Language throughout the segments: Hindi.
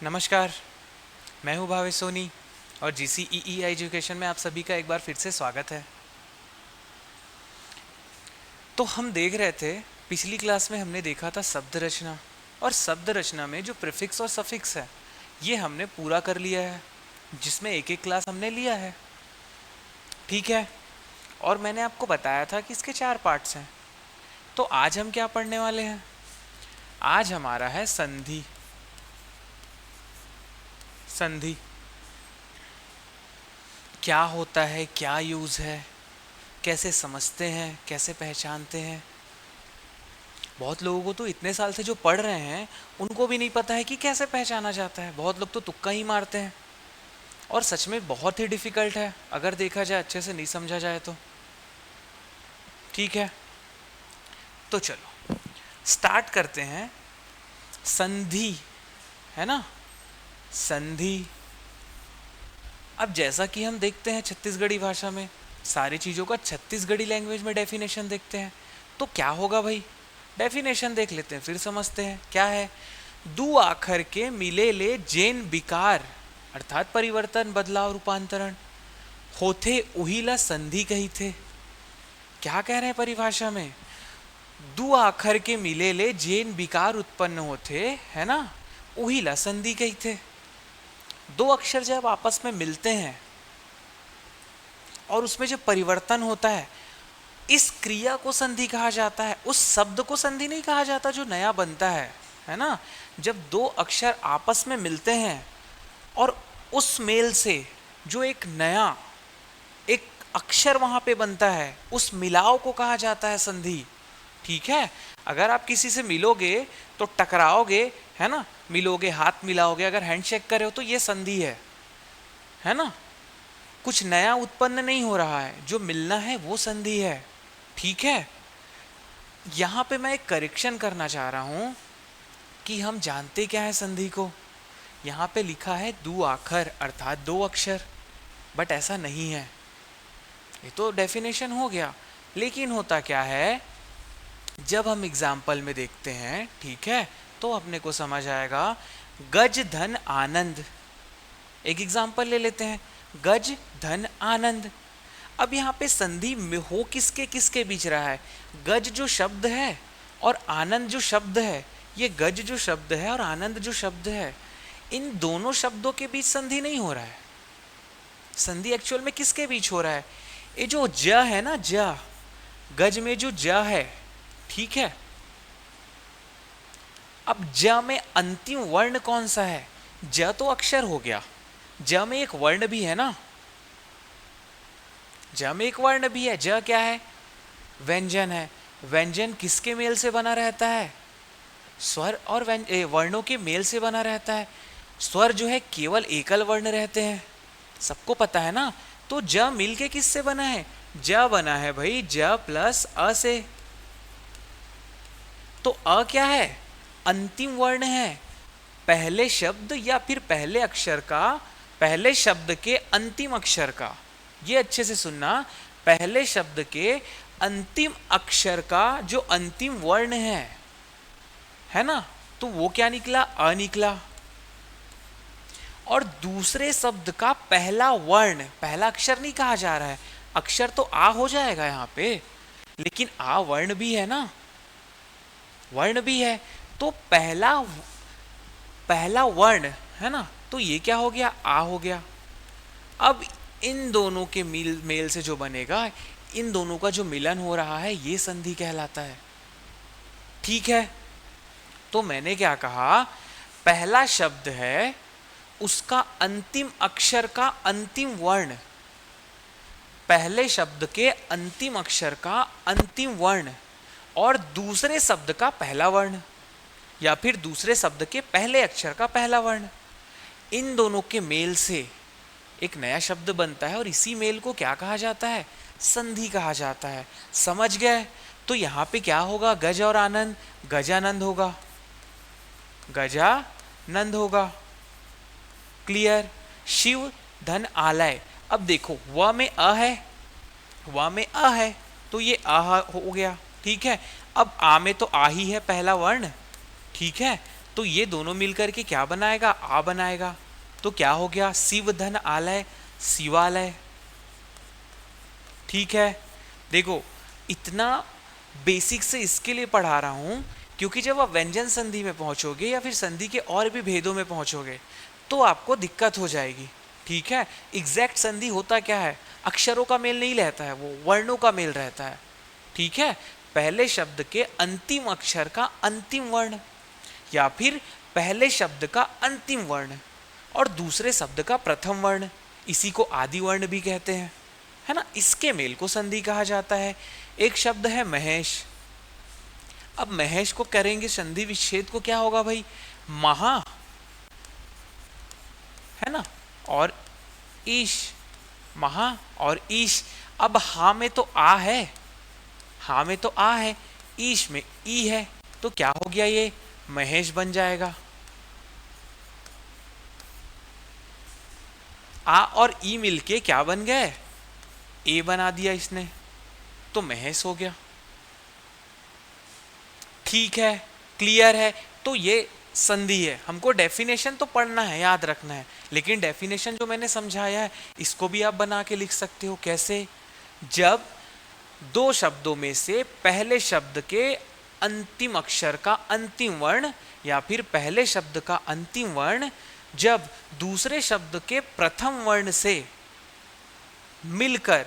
नमस्कार, मैं हूँ भावेश सोनी और GCEE एजुकेशन में आप सभी का एक बार फिर से स्वागत है। तो हम देख रहे थे, पिछली क्लास में हमने देखा था शब्द रचना, और शब्द रचना में जो प्रीफिक्स और सफिक्स है ये हमने पूरा कर लिया है, जिसमें एक एक क्लास हमने लिया है। ठीक है, और मैंने आपको बताया था कि इसके 4 पार्ट्स हैं। तो आज हम क्या पढ़ने वाले हैं? आज हमारा है संधि। संधि क्या होता है, क्या यूज़ है, कैसे समझते हैं, कैसे पहचानते हैं। बहुत लोगों को तो इतने साल से जो पढ़ रहे हैं उनको भी नहीं पता है कि कैसे पहचाना जाता है। बहुत लोग तो तुक्का ही मारते हैं, और सच में बहुत ही डिफ़िकल्ट है अगर देखा जाए, अच्छे से नहीं समझा जाए तो। ठीक है, तो चलो स्टार्ट करते हैं। संधि है ना, संधि। अब जैसा कि हम देखते हैं छत्तीसगढ़ी भाषा में सारी चीज़ों का छत्तीसगढ़ी लैंग्वेज में डेफिनेशन देखते हैं, तो क्या होगा भाई? डेफिनेशन देख लेते हैं फिर समझते हैं क्या है। दू आखर के मिले ले जेन विकार अर्थात परिवर्तन, बदलाव, रूपांतरण होथे उहिला संधि कही थे। क्या कह रहे हैं परिभाषा में? दू आखर के मिले ले जेन विकार उत्पन्न होते है ना, उहिला संधि कही थे। दो अक्षर जब आपस में मिलते हैं और उसमें जो परिवर्तन होता है, इस क्रिया को संधि कहा जाता है। उस शब्द को संधि नहीं कहा जाता जो नया बनता है ना। जब दो अक्षर आपस में मिलते हैं और उस मेल से जो एक नया एक अक्षर वहां पे बनता है, उस मिलाव को कहा जाता है संधि। ठीक है, अगर आप किसी से मिलोगे तो टकराओगे, है ना, मिलोगे, हाथ मिलाओगे, अगर हैंडशेक करे हो तो ये संधि है ना। कुछ नया उत्पन्न नहीं हो रहा है, जो मिलना है वो संधि है। ठीक है, यहां पे मैं एक करेक्शन करना चाह रहा हूं कि हम जानते क्या है संधि को। यहां पे लिखा है दो आखर अर्थात दो अक्षर, बट ऐसा नहीं है। ये तो डेफिनेशन हो गया, लेकिन होता क्या है जब हम एग्जाम्पल में देखते हैं, ठीक है, तो अपने को समझ आएगा। गज धन आनंद, एक एग्जाम्पल ले लेते हैं, गज धन आनंद। अब यहाँ पे संधि में हो किसके किसके बीच रहा है? गज जो शब्द है और आनंद जो शब्द है, ये गज जो शब्द है और आनंद जो शब्द है, इन दोनों शब्दों के बीच संधि नहीं हो रहा है। संधि एक्चुअल में किसके बीच हो रहा है? ये जो ज है ना, ज, गज में जो ज है, ठीक है। अब ज में अंतिम वर्ण कौन सा है? ज तो अक्षर हो गया, ज में एक वर्ण भी है ना, ज में एक वर्ण भी है। ज क्या है? व्यंजन है। व्यंजन किसके मेल से बना रहता है? स्वर और वर्णों के मेल से बना रहता है। स्वर जो है केवल एकल वर्ण रहते हैं, सबको पता है ना। तो ज मिलके किससे बना है? ज बना है भाई ज प्लस अ से। तो अ क्या है? अंतिम वर्ण है, पहले शब्द या फिर पहले अक्षर का, पहले शब्द के अंतिम अक्षर का। ये अच्छे से सुनना, पहले शब्द के अंतिम अक्षर का जो अंतिम वर्ण है ना, तो वो क्या निकला? अ निकला। और दूसरे शब्द का पहला वर्ण, पहला अक्षर नहीं कहा जा रहा है, अक्षर तो आ हो जाएगा यहाँ पे, लेकिन आ वर्ण भी है ना, वर्ण भी है। तो पहला पहला वर्ण है ना, तो ये क्या हो गया? आ हो गया। अब इन दोनों के मेल से जो बनेगा, इन दोनों का जो मिलन हो रहा है, ये संधि कहलाता है। ठीक है, तो मैंने क्या कहा? पहला शब्द है, उसका अंतिम अक्षर का अंतिम वर्ण, पहले शब्द के अंतिम अक्षर का अंतिम वर्ण और दूसरे शब्द का पहला वर्ण, या फिर दूसरे शब्द के पहले अक्षर का पहला वर्ण, इन दोनों के मेल से एक नया शब्द बनता है, और इसी मेल को क्या कहा जाता है? संधि कहा जाता है। समझ गए? तो यहाँ पे क्या होगा? गज और आनंद, गजानंद होगा, गजानंद होगा। क्लियर? शिव धन आलय। अब देखो, व में अ है, व में अ है, तो ये आ हो गया। ठीक है, अब आ में तो आ ही है पहला वर्ण, ठीक है, तो ये दोनों मिलकर के क्या बनाएगा, आ बनाएगा। तो क्या हो गया, शिव धन आलय शिवालय। ठीक है, देखो इतना बेसिक से इसके लिए पढ़ा रहा हूं क्योंकि जब आप व्यंजन संधि में पहुंचोगे या फिर संधि के और भी भेदों में पहुंचोगे तो आपको दिक्कत हो जाएगी। ठीक है, एग्जैक्ट संधि होता क्या है, अक्षरों का मेल नहीं रहता है, वो वर्णों का मेल रहता है। ठीक है, पहले शब्द के अंतिम अक्षर का अंतिम वर्ण या फिर पहले शब्द का अंतिम वर्ण और दूसरे शब्द का प्रथम वर्ण, इसी को आदि वर्ण भी कहते हैं, है ना। इसके मेल को संधि कहा जाता है। एक शब्द है महेश। अब महेश को करेंगे संधि विच्छेद को क्या होगा भाई, महा, है ना, और ईश, महा और ईश। अब हा में तो आ है, हा में तो आ है, ईश में ई है, तो क्या हो गया, ये महेश बन जाएगा। आ और ई मिलके क्या बन गए, ए बना दिया इसने, तो महेश हो गया। ठीक है, क्लियर है। तो ये संधि है, हमको डेफिनेशन तो पढ़ना है, याद रखना है, लेकिन डेफिनेशन जो मैंने समझाया है इसको भी आप बना के लिख सकते हो। कैसे, जब दो शब्दों में से पहले शब्द के अंतिम अक्षर का अंतिम वर्ण या फिर पहले शब्द का अंतिम वर्ण जब दूसरे शब्द के प्रथम वर्ण से मिलकर,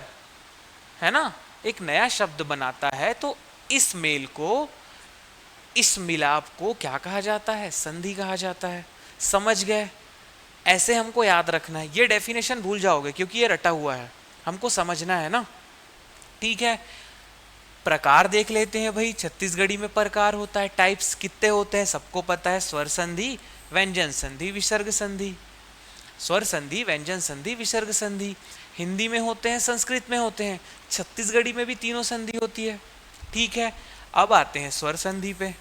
है ना, एक नया शब्द बनाता है, तो इस मेल को, इस मिलाप को क्या कहा जाता है, संधि कहा जाता है। समझ गए, ऐसे हमको याद रखना है। ये डेफिनेशन भूल जाओगे क्योंकि ये रटा हुआ है, हमको समझना है ना। ठीक है, प्रकार देख लेते हैं भाई। छत्तीसगढ़ी में प्रकार होता है, टाइप्स कितने होते हैं सबको पता है, स्वर संधि, व्यंजन संधि, विसर्ग संधि। स्वर संधि, व्यंजन संधि, विसर्ग संधि हिंदी में होते हैं, संस्कृत में होते हैं, छत्तीसगढ़ी में भी तीनों संधि होती है। ठीक है, अब आते हैं स्वर संधि पे।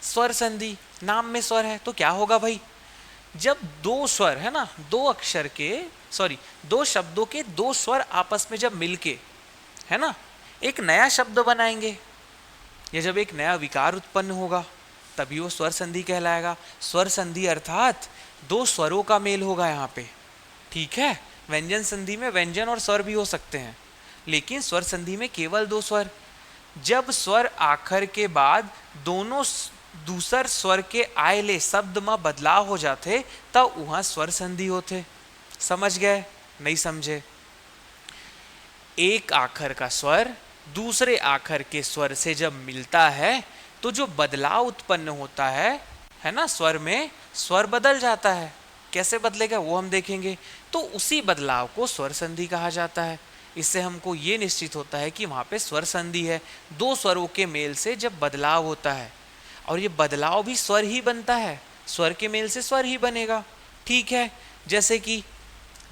स्वर संधि, नाम में स्वर है तो क्या होगा भाई, जब दो स्वर, है ना, दो अक्षर के, सॉरी, दो शब्दों के दो स्वर आपस में जब मिलके, है ना, एक नया शब्द बनाएंगे, या जब एक नया विकार उत्पन्न होगा तभी वो स्वर संधि कहलाएगा। स्वर संधि अर्थात दो स्वरों का मेल होगा यहाँ पे। ठीक है, व्यंजन संधि में व्यंजन और स्वर भी हो सकते हैं, लेकिन स्वर संधि में केवल दो स्वर। जब स्वर आखर के बाद दोनों दूसर स्वर के आयले शब्द में बदलाव हो जाते तब वहां स्वर संधि होते। समझ गए, नहीं समझे? एक आखर का स्वर दूसरे आखर के स्वर से जब मिलता है तो जो बदलाव उत्पन्न होता है ना, स्वर में, स्वर बदल जाता है। कैसे बदलेगा वो हम देखेंगे। तो उसी बदलाव को स्वर संधि कहा जाता है। इससे हमको ये निश्चित होता है कि वहाँ पे स्वर संधि है, दो स्वरों के मेल से जब बदलाव होता है, और ये बदलाव भी स्वर ही बनता है, स्वर के मेल से स्वर ही बनेगा। ठीक है, जैसे कि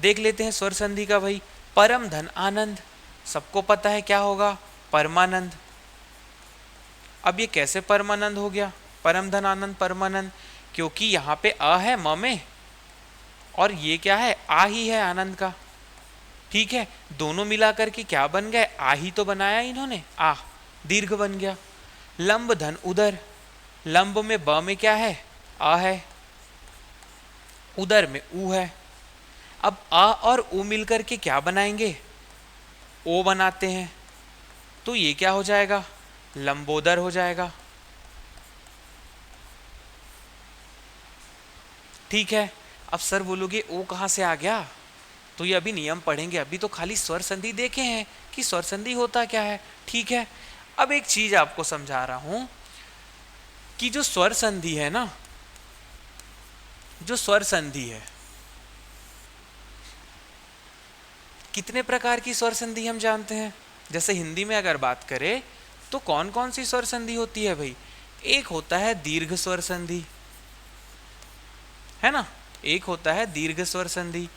देख लेते हैं स्वर संधि का भाई, परम धन आनंद, सबको पता है क्या होगा, परमानंद। अब ये कैसे परमानंद हो गया, परम धन आनंद परमानंद, क्योंकि यहाँ पे अ है म में और ये क्या है, आ ही है आनंद का। ठीक है, दोनों मिलाकर के क्या बन गए, आ ही तो बनाया इन्होंने, आ, दीर्घ बन गया। लंब धन उदर, लंब में ब में क्या है, आ है, उदर में ऊ है। अब आ और ऊ मिलकर के क्या बनाएंगे, ओ बनाते हैं, तो ये क्या हो जाएगा, लंबोदर हो जाएगा। ठीक है, अब सर बोलोगे ओ कहाँ से आ गया, तो ये अभी नियम पढ़ेंगे, अभी तो खाली स्वर संधि देखे हैं कि स्वर संधि होता क्या है। ठीक है, अब एक चीज आपको समझा रहा हूं कि जो स्वर संधि है ना, जो स्वर संधि है, कितने प्रकार की स्वर संधि हम जानते हैं। जैसे हिंदी में अगर बात करें तो कौन कौन सी स्वर संधि होती है भाई, एक होता है दीर्घ स्वर संधि, है ना, एक होता है दीर्घ स्वर संधि।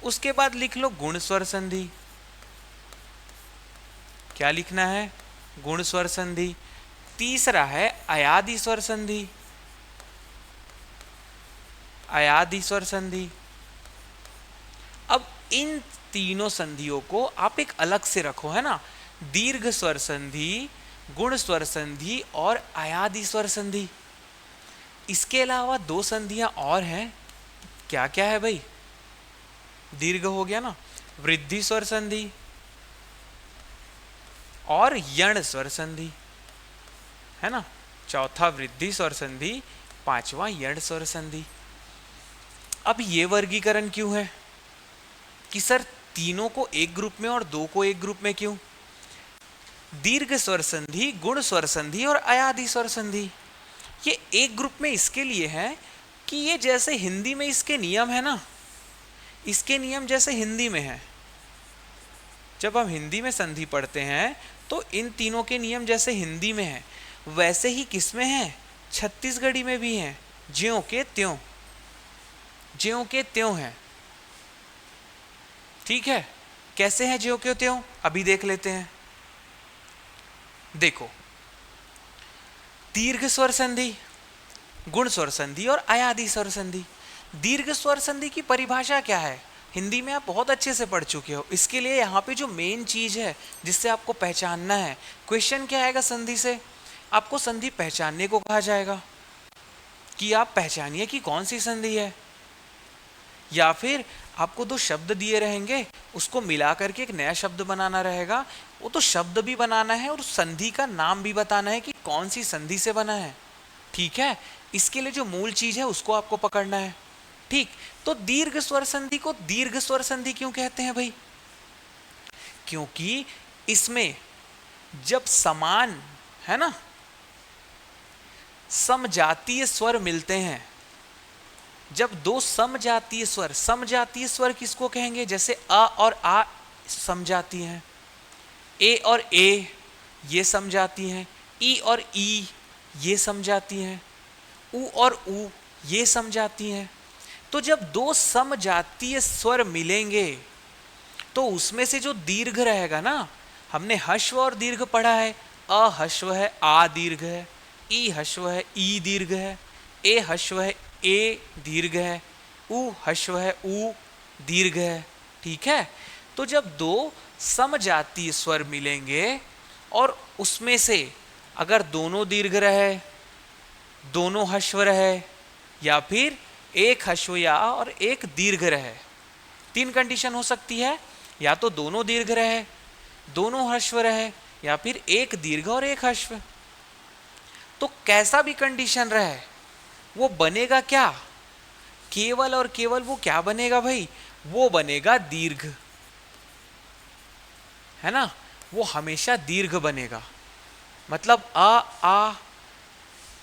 उसके बाद लिख लो गुण स्वर संधि, क्या लिखना है, गुण स्वर संधि। तीसरा है अयादि स्वर संधि, अयादि स्वर संधि। अब इन तीनों संधियों को आप एक अलग से रखो, है ना, दीर्घ स्वर संधि, गुण स्वर संधि और अयादि स्वर संधि। इसके अलावा दो संधियां और हैं, क्या क्या है भाई? दीर्घ हो गया ना, वृद्धि स्वर संधि और यण स्वर संधि, है ना। चौथा वृद्धि स्वर संधि, पांचवा यण स्वर संधि। अब ये वर्गीकरण क्यों है कि सर तीनों को एक ग्रुप में और दो को एक ग्रुप में क्यों? दीर्घ स्वर संधि, गुण स्वर संधि और अयादि स्वर संधि, ये एक ग्रुप में इसके लिए है कि ये जैसे हिंदी में इसके नियम है ना, इसके नियम जैसे हिंदी में है। जब हम हिंदी में संधि पढ़ते हैं तो इन तीनों के नियम जैसे हिंदी में है, वैसे ही किसमें है? छत्तीसगढ़ी में भी हैं, ज्यों के त्यों, ज्यों के त्यों है। ठीक है, कैसे है ज्यों के त्यों? अभी देख लेते हैं। देखो, दीर्घ स्वर संधि, गुण स्वर संधि और अयादि स्वर संधि। दीर्घ स्वर संधि की परिभाषा क्या है? हिंदी में आप बहुत अच्छे से पढ़ चुके हो। इसके लिए यहाँ पे जो मेन चीज है जिससे आपको पहचानना है, क्वेश्चन क्या आएगा संधि से? आपको संधि पहचानने को कहा जाएगा कि आप पहचानिए कि कौन सी संधि है, या फिर आपको दो शब्द दिए रहेंगे, उसको मिला करके एक नया शब्द बनाना रहेगा। वो तो शब्द भी बनाना है और संधि का नाम भी बताना है कि कौन सी संधि से बना है। ठीक है, इसके लिए जो मूल चीज है उसको आपको पकड़ना है। ठीक, तो दीर्घ स्वर संधि को दीर्घ स्वर संधि क्यों कहते हैं भाई? क्योंकि इसमें जब समान, है ना, समजातीय स्वर मिलते हैं, जब दो समजातीय स्वर, समजातीय स्वर किसको कहेंगे? जैसे अ और आ समजाती हैं, ए और ए ये समजाती हैं, ई और ई ये समजाती हैं, उ और उ ये समजाती हैं। तो जब दो समजातीय स्वर मिलेंगे तो उसमें से जो दीर्घ रहेगा ना, हमने हश्व और दीर्घ पढ़ा है, अ हश्व है, आ दीर्घ है, ई हश्व है, ई दीर्घ है, ए हश्व है, ए दीर्घ है, उ हश्व है, उ दीर्घ है। ठीक है, तो जब दो समजातीय स्वर मिलेंगे और उसमें से अगर दोनों दीर्घ रहे, दोनों हश्व रहे, या फिर एक हश्व या और एक दीर्घ रहे, तीन कंडीशन हो सकती है, या तो दोनों दीर्घ रहे, दोनों हश्व रहे, या फिर एक दीर्घ और एक हश्व। तो कैसा भी कंडीशन रहे वो बनेगा क्या? केवल और केवल वो क्या बनेगा भाई? वो बनेगा दीर्घ, है ना। वो हमेशा दीर्घ बनेगा। मतलब आ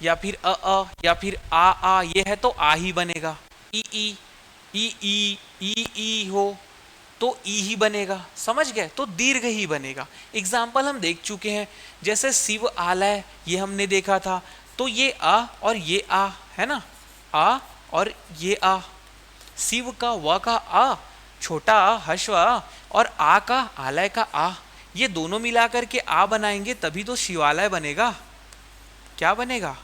या फिर या फिर आ ये है तो आ ही बनेगा। ई हो तो ई ही बनेगा, समझ गए? तो दीर्घ ही बनेगा। एग्जाम्पल हम देख चुके हैं, जैसे शिव आलय ये हमने देखा था, तो ये आ और ये आ, है ना, आ और ये आ। शिव का व का आ, छोटा आ हश्व आ, और आ का आलय का आ, ये दोनों मिलाकर के आ बनाएंगे तभी तो शिवालय बनेगा। क्या बनेगा?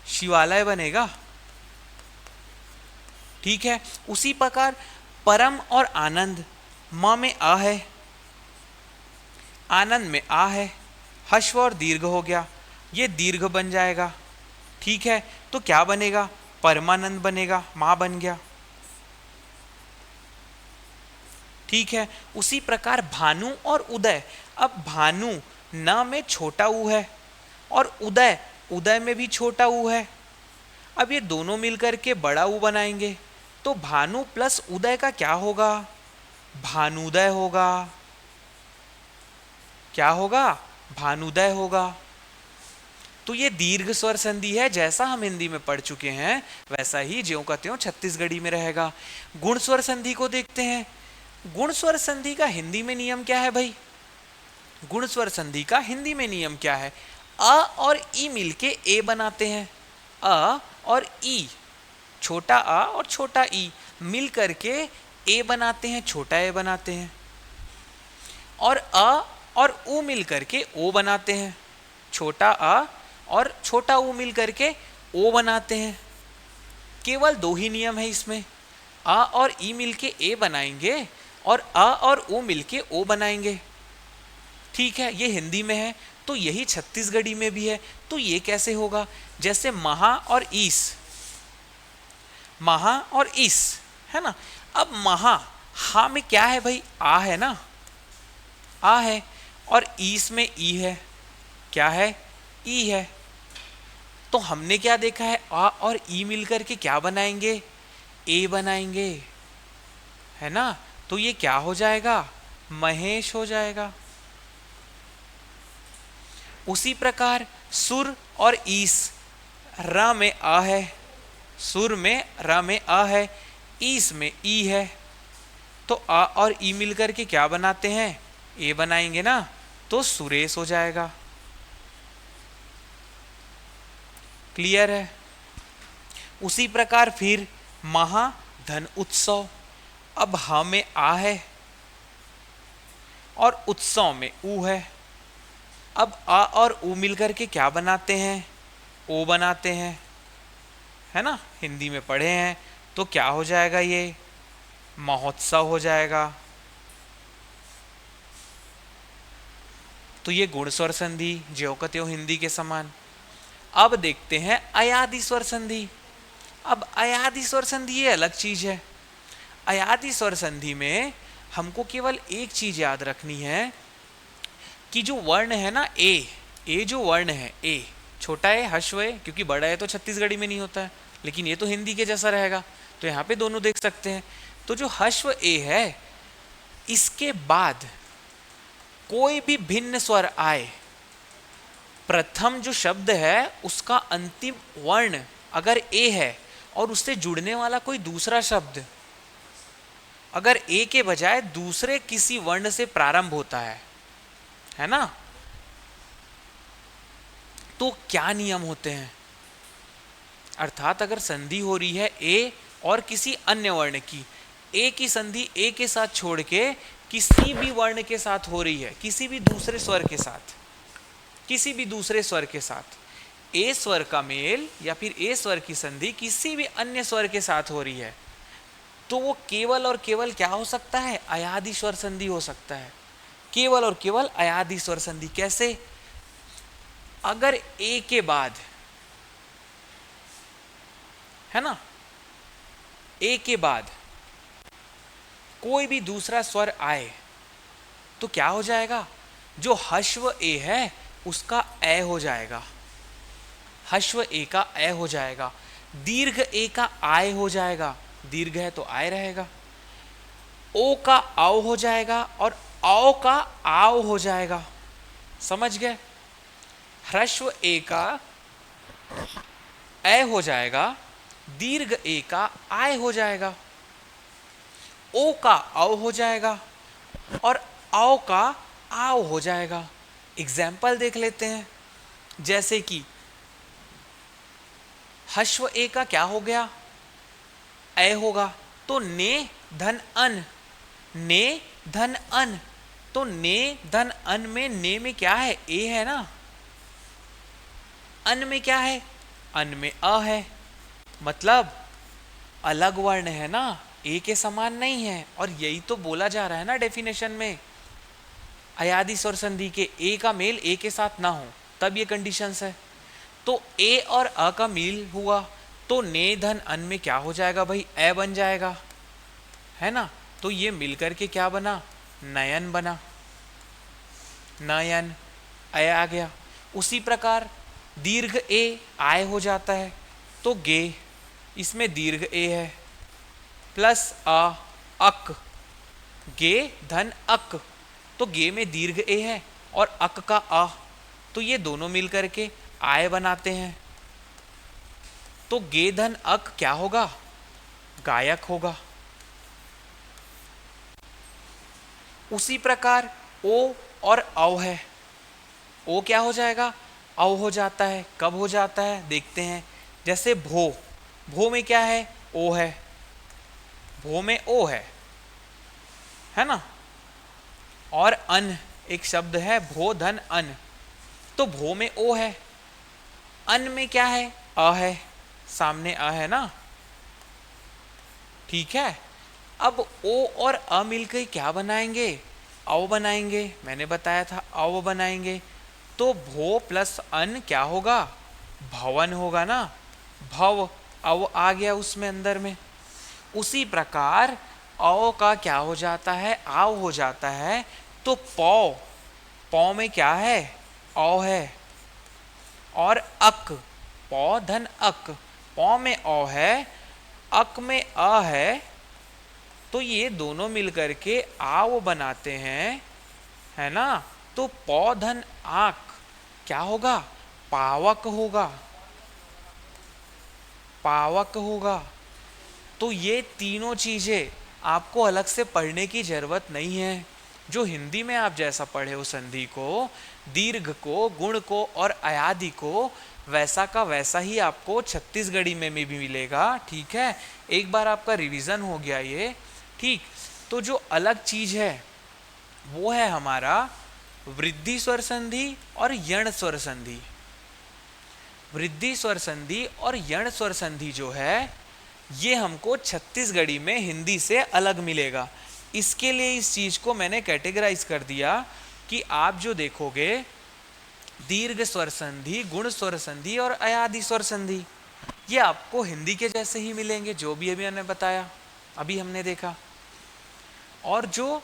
शिवालय बनेगा। ठीक है, उसी प्रकार परम और आनंद, म में आ है, आनंद में आ है, हश्व और दीर्घ हो गया, ये दीर्घ बन जाएगा। ठीक है, तो क्या बनेगा? परमानंद बनेगा, मां बन गया। ठीक है, उसी प्रकार भानु और उदय। अब भानु न में छोटा ऊ है और उदय, उदय में भी छोटा ऊ है। अब ये दोनों मिलकर के बड़ा ऊ बनाएंगे, तो भानु प्लस उदय का क्या होगा? भानुदय होगा। क्या होगा? भानुदय होगा। तो ये दीर्घ स्वर संधि है, जैसा हम हिंदी में पढ़ चुके हैं वैसा ही ज्यों का त्यों छत्तीसगढ़ी में रहेगा। गुण स्वर संधि को देखते हैं। गुण स्वर संधि का हिंदी में नियम क्या है भाई? गुण स्वर संधि का हिंदी में नियम क्या है? अ और ई मिलके ए बनाते हैं। अ और ई, छोटा आ और छोटा ई मिल करके ए बनाते हैं, छोटा ए बनाते हैं। और अ और उ मिल करके ओ बनाते हैं, छोटा आ और छोटा ऊ मिल करके ओ बनाते हैं। केवल दो ही नियम है इसमें, आ और ई मिलके ए बनाएंगे और आ और ओ मिलके ओ बनाएंगे। ठीक है, ये हिंदी में है, तो यही छत्तीसगढ़ी में भी है। तो ये कैसे होगा? जैसे महा और ईस, महा और इस, है ना। अब महा, हा में क्या है भाई, आ है ना, आ है, और ईस में ई है, क्या है, ई है। तो हमने क्या देखा है, आ और ई मिलकर के क्या बनाएंगे, ए बनाएंगे, है ना। तो ये क्या हो जाएगा, महेश हो जाएगा। उसी प्रकार सुर और ईस, र में आ है, सुर में र में आ है, ईस में ई है, तो आ और ई मिलकर के क्या बनाते हैं, ए बनाएंगे ना, तो सुरेश हो जाएगा। क्लियर है। उसी प्रकार फिर महा धन उत्सव, अब ह में आ है और उत्सव में ऊ है, अब आ और ऊ मिलकर के क्या बनाते हैं, ओ बनाते हैं, है ना, हिंदी में पढ़े हैं। तो क्या हो जाएगा, ये महोत्सव हो जाएगा। तो ये गुण स्वर संधि ज्यो का त्यों हिंदी के समान। अब देखते हैं अयादि स्वर संधि। अब अयादि स्वर संधि ये अलग चीज है। अयादि स्वर संधि में हमको केवल एक चीज याद रखनी है कि जो वर्ण है ना, ए जो वर्ण है, ए छोटा है हश्व है, क्योंकि बड़ा है तो छत्तीसगढ़ी में नहीं होता है, लेकिन ये तो हिंदी के जैसा रहेगा, तो यहाँ पे दोनों देख सकते हैं। तो जो हश्व ए है, इसके बाद कोई भी भिन्न स्वर आए, प्रथम जो शब्द है उसका अंतिम वर्ण अगर ए है और उससे जुड़ने वाला कोई दूसरा शब्द अगर ए के बजाय दूसरे किसी वर्ण से प्रारंभ होता है ना, तो क्या नियम होते हैं। अर्थात अगर संधि हो रही है ए और किसी अन्य वर्ण की, ए की संधि ए के साथ छोड़ के किसी भी वर्ण के साथ हो रही है, किसी भी दूसरे स्वर के साथ, किसी भी दूसरे स्वर के साथ, ए स्वर का मेल या फिर ए स्वर की संधि किसी भी अन्य स्वर के साथ हो रही है, तो वो केवल और केवल क्या हो सकता है, अयादि स्वर संधि हो सकता है। केवल और केवल अयादि स्वर संधि। कैसे, अगर ए के बाद, है ना, ए के बाद कोई भी दूसरा स्वर आए तो क्या हो जाएगा, जो हश्व ए है उसका ए हो जाएगा, हश्व ए का ए हो जाएगा, दीर्घ ए का आय हो जाएगा, दीर्घ है तो आय रहेगा, ओ का आओ हो जाएगा और आओ का आओ हो जाएगा। समझ गए। ह्रस्व ए का ए हो जाएगा, दीर्घ ए का आय हो जाएगा, ओ का औ हो जाएगा और आओ का आओ हो जाएगा। एग्जाम्पल देख लेते हैं, जैसे कि हश्व ए का क्या हो गया, ए होगा, तो ने धन अन, ने धन अन, तो ने धन अन में ने में क्या है, ए है ना, अन में क्या है, अन में अ है, मतलब अलग वर्ण है ना, ए के समान नहीं है। और यही तो बोला जा रहा है ना डेफिनेशन में, अयादि स्वर संधि के ए का मेल ए के साथ ना हो तब ये कंडीशंस है। तो ए और अ का मेल हुआ तो ने धन अन में क्या हो जाएगा भाई, ए बन जाएगा, है ना। तो ये मिलकर के क्या बना, नयन बना, नयन, ए आ गया। उसी प्रकार दीर्घ ए आय हो जाता है तो गे, इसमें दीर्घ ए है प्लस अ, अक, गे धन अक, तो गे में दीर्घ ए है और अक का अ, तो ये दोनों मिलकर के आय बनाते हैं। तो गे धन अक क्या होगा, गायक होगा। उसी प्रकार ओ और औ है, ओ क्या हो जाएगा, औ हो जाता है। कब हो जाता है देखते हैं, जैसे भो, भो में क्या है, ओ है, भो में ओ है ना। और अन एक शब्द है, भो धन अन, तो भो में ओ है, अन में क्या है, अ है, सामने अ है ना, ठीक है। अब ओ और अ मिलकर क्या बनाएंगे, औ बनाएंगे, मैंने बताया था औ बनाएंगे। तो भो प्लस अन क्या होगा, भवन होगा ना, भव अव आ गया उसमें अंदर में। उसी प्रकार औ का क्या हो जाता है, आव हो जाता है। तो पौ, पौ में क्या है, औ है। और अक, पौ धन अक, पौ में औ है, अक में अ है। तो ये दोनों मिलकर के आव बनाते हैं, है ना। तो पौ धन आक क्या होगा, पावक होगा, पावक होगा। तो ये तीनों चीजें आपको अलग से पढ़ने की जरूरत नहीं है। जो हिंदी में आप जैसा पढ़े हो संधि को, दीर्घ को, गुण को और अयादि को, वैसा का वैसा ही आपको छत्तीसगढ़ी में भी मिलेगा। ठीक है, एक बार आपका रिवीजन हो गया ये। ठीक, तो जो अलग चीज है वो है हमारा वृद्धि स्वर संधि और यण स्वर संधि। वृद्धि स्वर संधि और यण स्वर संधि जो है ये हमको छत्तीसगढ़ी में हिंदी से अलग मिलेगा। इसके लिए इस चीज को मैंने कैटेगराइज कर दिया कि आप जो देखोगे दीर्घ स्वर संधि, गुण स्वर संधि और अयादि स्वर संधि, ये आपको हिंदी के जैसे ही मिलेंगे जो भी अभी मैंने बताया, अभी हमने देखा। और जो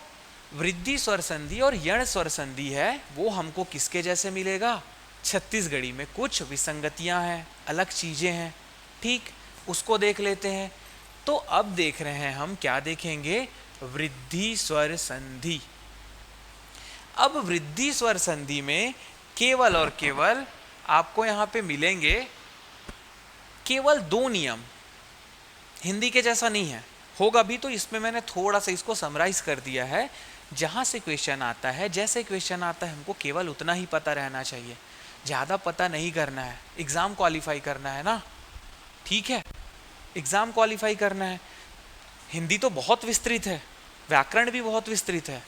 वृद्धि स्वर संधि और यण स्वर संधि है वो हमको किसके जैसे मिलेगा, छत्तीसगढ़ी में कुछ विसंगतियां हैं, अलग चीजें हैं। ठीक, उसको देख लेते हैं। तो अब देख रहे हैं हम, क्या देखेंगे, वृद्धि स्वर संधि। अब वृद्धि स्वर संधि में केवल और केवल आपको यहां पे मिलेंगे केवल दो नियम, हिंदी के जैसा नहीं है, होगा भी। तो इसमें मैंने थोड़ा सा इसको समराइज कर दिया है। जहां से क्वेश्चन आता है, जैसे क्वेश्चन आता है, हमको केवल उतना ही पता रहना चाहिए, ज्यादा पता नहीं करना है। एग्जाम क्वालिफाई करना है ना, ठीक है, एग्जाम क्वालिफाई करना है। हिंदी तो बहुत विस्तृत है, व्याकरण भी बहुत विस्तृत है,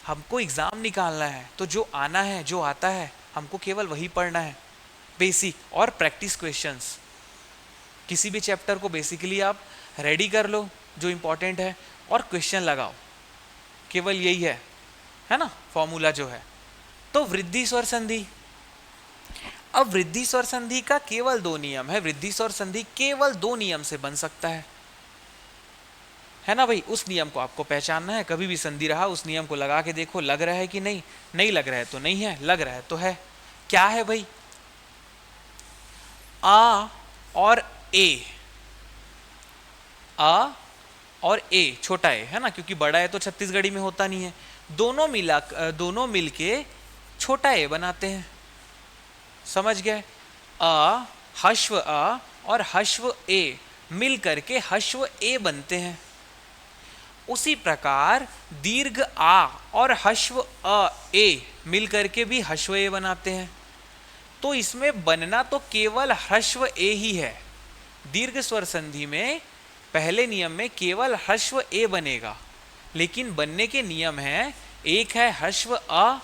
हमको एग्जाम निकालना है। तो जो आना है, जो आता है, हमको केवल वही पढ़ना है, बेसिक और प्रैक्टिस क्वेश्चंस। किसी भी चैप्टर को बेसिकली आप रेडी कर लो जो इंपॉर्टेंट है, और क्वेश्चन लगाओ, केवल यही है ना, फॉर्मूला जो है। तो वृद्धि स्वर संधि, अब वृद्धि स्वर संधि का केवल दो नियम है। वृद्धि स्वर संधि केवल दो नियम से बन सकता है ना भाई। उस नियम को आपको पहचानना है। कभी भी संधि रहा उस नियम को लगा के देखो, लग रहा है कि नहीं, नहीं लग रहा है तो नहीं है, लग रहा है तो है। क्या है भाई, आ और ए, आ और ए, छोटा ए है ना, क्योंकि बड़ा ए तो छत्तीसगढ़ी में होता नहीं है। दोनों मिलके छोटा ए बनाते हैं, समझ गए। अ, हश्व अ और हश्व ए मिल करके हश्व ए बनते हैं। उसी प्रकार दीर्घ आ और हश्व अ ए मिल करके भी हश्व ए बनाते हैं। तो इसमें बनना तो केवल हश्व ए ही है। दीर्घ स्वर संधि में पहले नियम में केवल हश्व ए बनेगा, लेकिन बनने के नियम हैं, एक है हश्व अ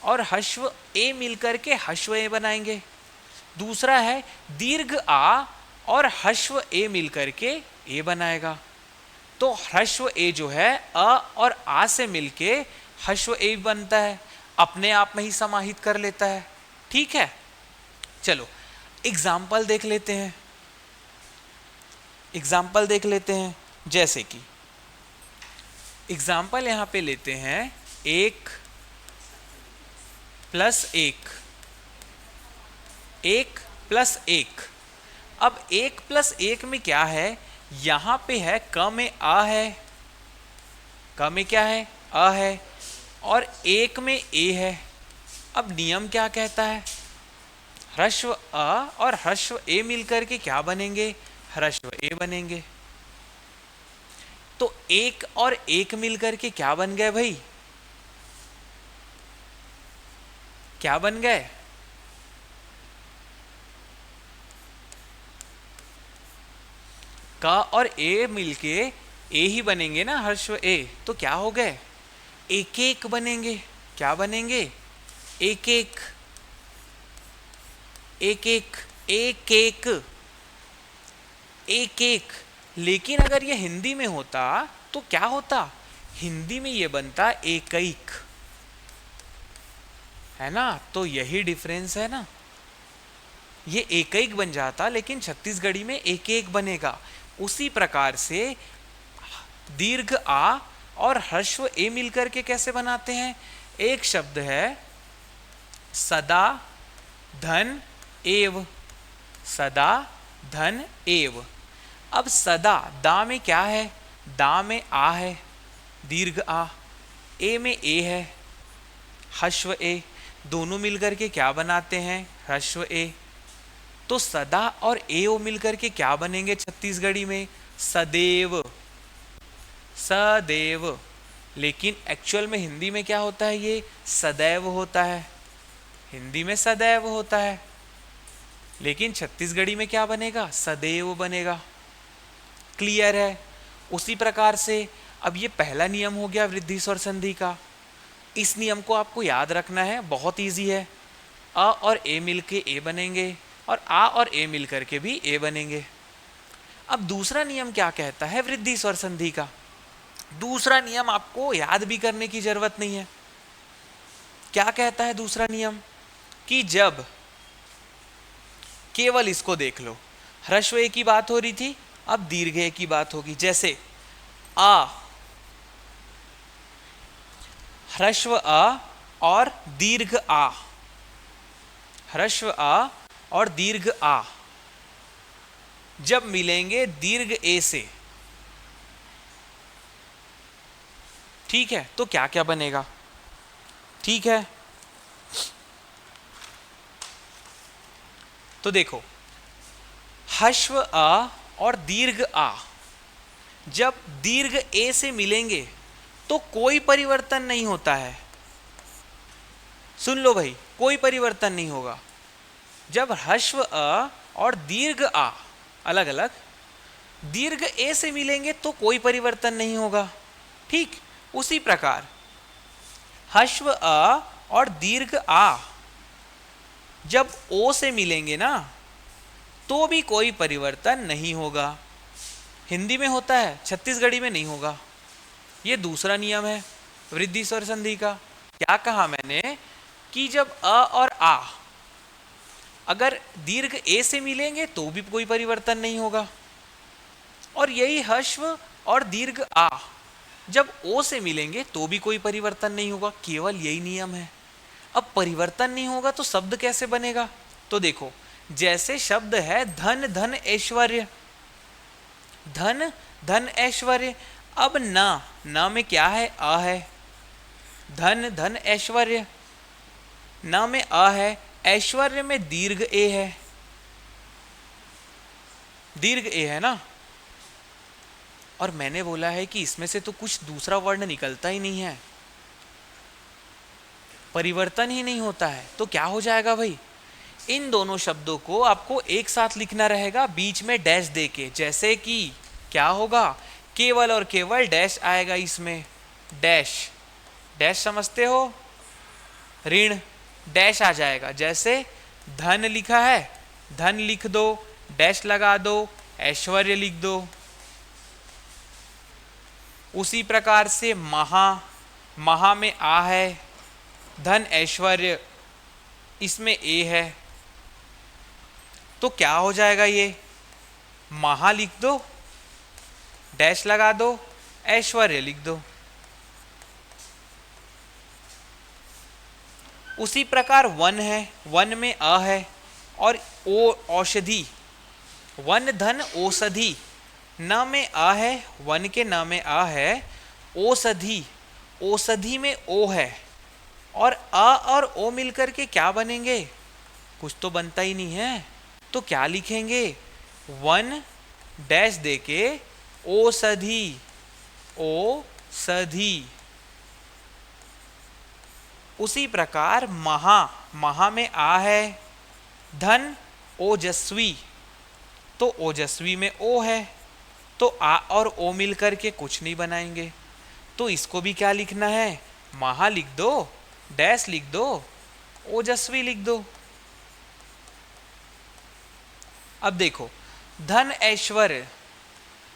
और हश्व ए मिलकर के हश्व ए बनाएंगे। दूसरा है दीर्घ आ और हश्व ए मिलकर के ए बनाएगा। तो हश्व ए जो है अ और आ से मिलके हश्व ए बनता है, अपने आप में ही समाहित कर लेता है। ठीक है, चलो एग्जाम्पल देख लेते हैं। एग्जाम्पल देख लेते हैं, जैसे कि एग्जाम्पल यहां पे लेते हैं 1 + 1, 1 + 1। अब 1 + 1 में क्या है, यहां पे है क में आ है, क में क्या है, अ है, और 1 में ए है। अब नियम क्या कहता है, ह्रस्व अ और ह्रस्व ए मिलकर के क्या बनेंगे, ह्रस्व ए बनेंगे। तो 1 और 1 मिलकर के क्या बन गए भाई, क्या बन गए, का और ए मिलके ए ही बनेंगे ना, हर्ष ए। तो क्या हो गए, एक एक बनेंगे। क्या बनेंगे, एक एक, एक एक, एक एक, एक एक। लेकिन अगर ये हिंदी में होता तो क्या होता, हिंदी में ये बनता एक एक, है ना। तो यही डिफरेंस है ना। ये एक एक बन जाता, लेकिन छत्तीसगढ़ी में एक एक बनेगा। उसी प्रकार से दीर्घ आ और ह्रस्व ए मिलकर के कैसे बनाते हैं? एक शब्द है सदा धन एव, सदा धन एव। अब सदा, दा में क्या है? दा में आ है, दीर्घ आ, ए में ए है, ह्रस्व ए, दोनों मिलकर के क्या बनाते हैं? ह्रस्व ए। तो सदा और एव मिलकर के क्या बनेंगे छत्तीसगढ़ी में? सदैव, सदैव। लेकिन एक्चुअल में हिंदी में क्या होता है? ये सदैव होता है, हिंदी में सदैव होता है, लेकिन छत्तीसगढ़ी में क्या बनेगा? सदैव बनेगा। क्लियर है? उसी प्रकार से अब ये पहला नियम हो गया वृद्धि स्वर संधि का। इस नियम को आपको याद रखना है, बहुत इजी है। अ और ए मिलके ए बनेंगे और आ और ए मिलकर के भी ए बनेंगे। अब दूसरा नियम क्या कहता है वृद्धि स्वर संधि का? दूसरा नियम आपको याद भी करने की जरूरत नहीं है। क्या कहता है दूसरा नियम? कि जब, केवल इसको देख लो, ह्रस्व ए की बात हो रही थी, अब दीर्घ ए की बात होगी। जैसे आ, ह्रस्व अ और दीर्घ आ, ह्रस्व आ और दीर्घ आ जब मिलेंगे दीर्घ ए से, ठीक है, तो क्या क्या बनेगा? ठीक है, तो देखो, ह्रस्व अ और दीर्घ आ जब दीर्घ ए से मिलेंगे तो कोई परिवर्तन नहीं होता है। सुन लो भाई, कोई परिवर्तन नहीं होगा। जब ह्रस्व अ और दीर्घ आ अलग अलग दीर्घ ए से मिलेंगे तो कोई परिवर्तन नहीं होगा। ठीक उसी प्रकार ह्रस्व अ और दीर्घ आ जब ओ से मिलेंगे ना तो भी कोई परिवर्तन नहीं होगा। हिंदी में होता है, छत्तीसगढ़ी में नहीं होगा। ये दूसरा नियम है वृद्धि स्वर संधि का। क्या कहा मैंने? कि जब अ और आ अगर दीर्घ ए से मिलेंगे तो भी कोई परिवर्तन नहीं होगा, और यही ह्रस्व और दीर्घ आ जब ओ से मिलेंगे तो भी कोई परिवर्तन नहीं होगा। केवल यही नियम है। अब परिवर्तन नहीं होगा तो शब्द कैसे बनेगा? तो देखो, जैसे शब्द है धन धन ऐश्वर्य, धन धन ऐश्वर्य। अब ना में क्या है? आ है, धन धन ऐश्वर्य, ना में आ है, ऐश्वर्य में दीर्घ ए है, दीर्घ ए है ना। और मैंने बोला है कि इसमें से तो कुछ दूसरा वर्ण निकलता ही नहीं है, परिवर्तन ही नहीं होता है। तो क्या हो जाएगा भाई? इन दोनों शब्दों को आपको एक साथ लिखना रहेगा, बीच में डैश देके। जैसे कि क्या होगा? केवल और केवल डैश आएगा इसमें, डैश, डैश समझते हो? ऋण, डैश आ जाएगा। जैसे धन लिखा है, धन लिख दो, डैश लगा दो, ऐश्वर्य लिख दो। उसी प्रकार से महा, महा में आ है, धन ऐश्वर्य इसमें ए है, तो क्या हो जाएगा? ये महा लिख दो, डैश लगा दो, ऐश्वर्य लिख दो। उसी प्रकार वन है, वन में अ है और ओ औषधि, वन धन औषधि, न में आ है, वन के न में आ है, औषधि, औषधि में ओ है, और अ और ओ मिलकर के क्या बनेंगे? कुछ तो बनता ही नहीं है। तो क्या लिखेंगे? वन डैश देके औषधि, औषधि। उसी प्रकार महा, महा में आ है, धन ओजस्वी, तो ओजस्वी में ओ है, तो आ और ओ मिलकर के कुछ नहीं बनाएंगे। तो इसको भी क्या लिखना है? महा लिख दो, डैश लिख दो, ओजस्वी लिख दो। अब देखो, धन ऐश्वर्य,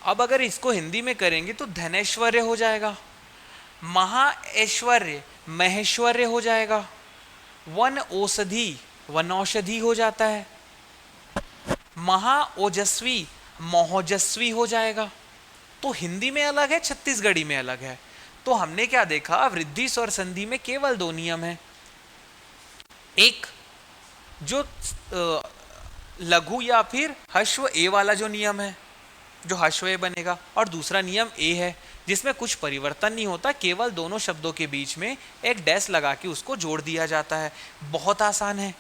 अब अगर इसको हिंदी में करेंगे तो धनैश्वर्य हो जाएगा, महा ऐश्वर्य महेश्वर्य हो जाएगा, वन औषधि वनौषधि हो जाता है। महाओजस्वी महोजस्वी हो जाएगा। तो हिंदी में अलग है, छत्तीसगढ़ी में अलग है। तो हमने क्या देखा, वृद्धि स्वर संधि में केवल दो नियम है। एक जो लघु या फिर हश्व ए वाला जो नियम है, जो हश्व ए बनेगा, और दूसरा नियम ए है जिसमें कुछ परिवर्तन नहीं होता, केवल दोनों शब्दों के बीच में एक डैश लगा के उसको जोड़ दिया जाता है। बहुत आसान है।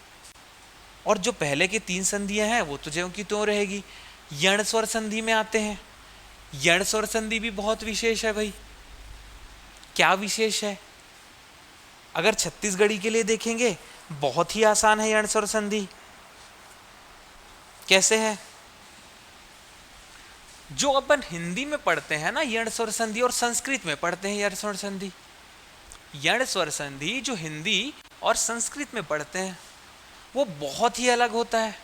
और जो पहले की तीन संधियां हैं वो तो ज्यों की त्यों रहेगी। यण स्वर संधि में आते हैं। यण स्वर संधि भी बहुत विशेष है भाई। क्या विशेष है? अगर छत्तीसगढ़ी के लिए देखेंगे बहुत ही आसान है यण स्वर संधि। कैसे है? जो अपन हिंदी में पढ़ते हैं ना यण स्वर संधि, और संस्कृत में पढ़ते हैं यण स्वर संधि। यण स्वर संधि जो हिंदी और संस्कृत में पढ़ते हैं वो बहुत ही अलग होता है।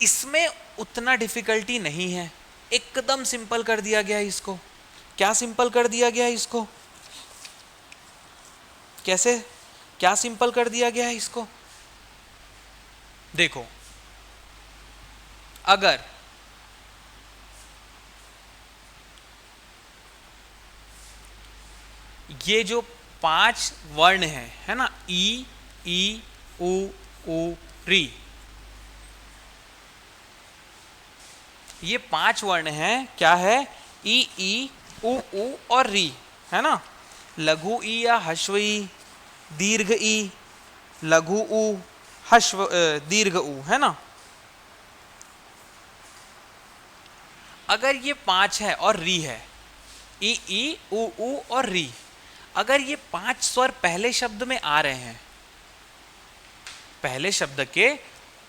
इसमें उतना डिफिकल्टी नहीं है, एकदम सिंपल कर दिया गया है इसको। क्या सिंपल कर दिया गया है इसको? कैसे? क्या सिंपल कर दिया गया है इसको? देखो, अगर ये जो पांच वर्ण है ना, ई ई उ री, ये पांच वर्ण हैं। क्या है? ई उ और री, है ना। लघु ई या हश्व ई, दीर्घ ई, लघु उ, हश्व दीर्घ उ, है ना। अगर ये पांच है और री है, ई उ और री, अगर ये पांच स्वर पहले शब्द में आ रहे हैं, पहले शब्द के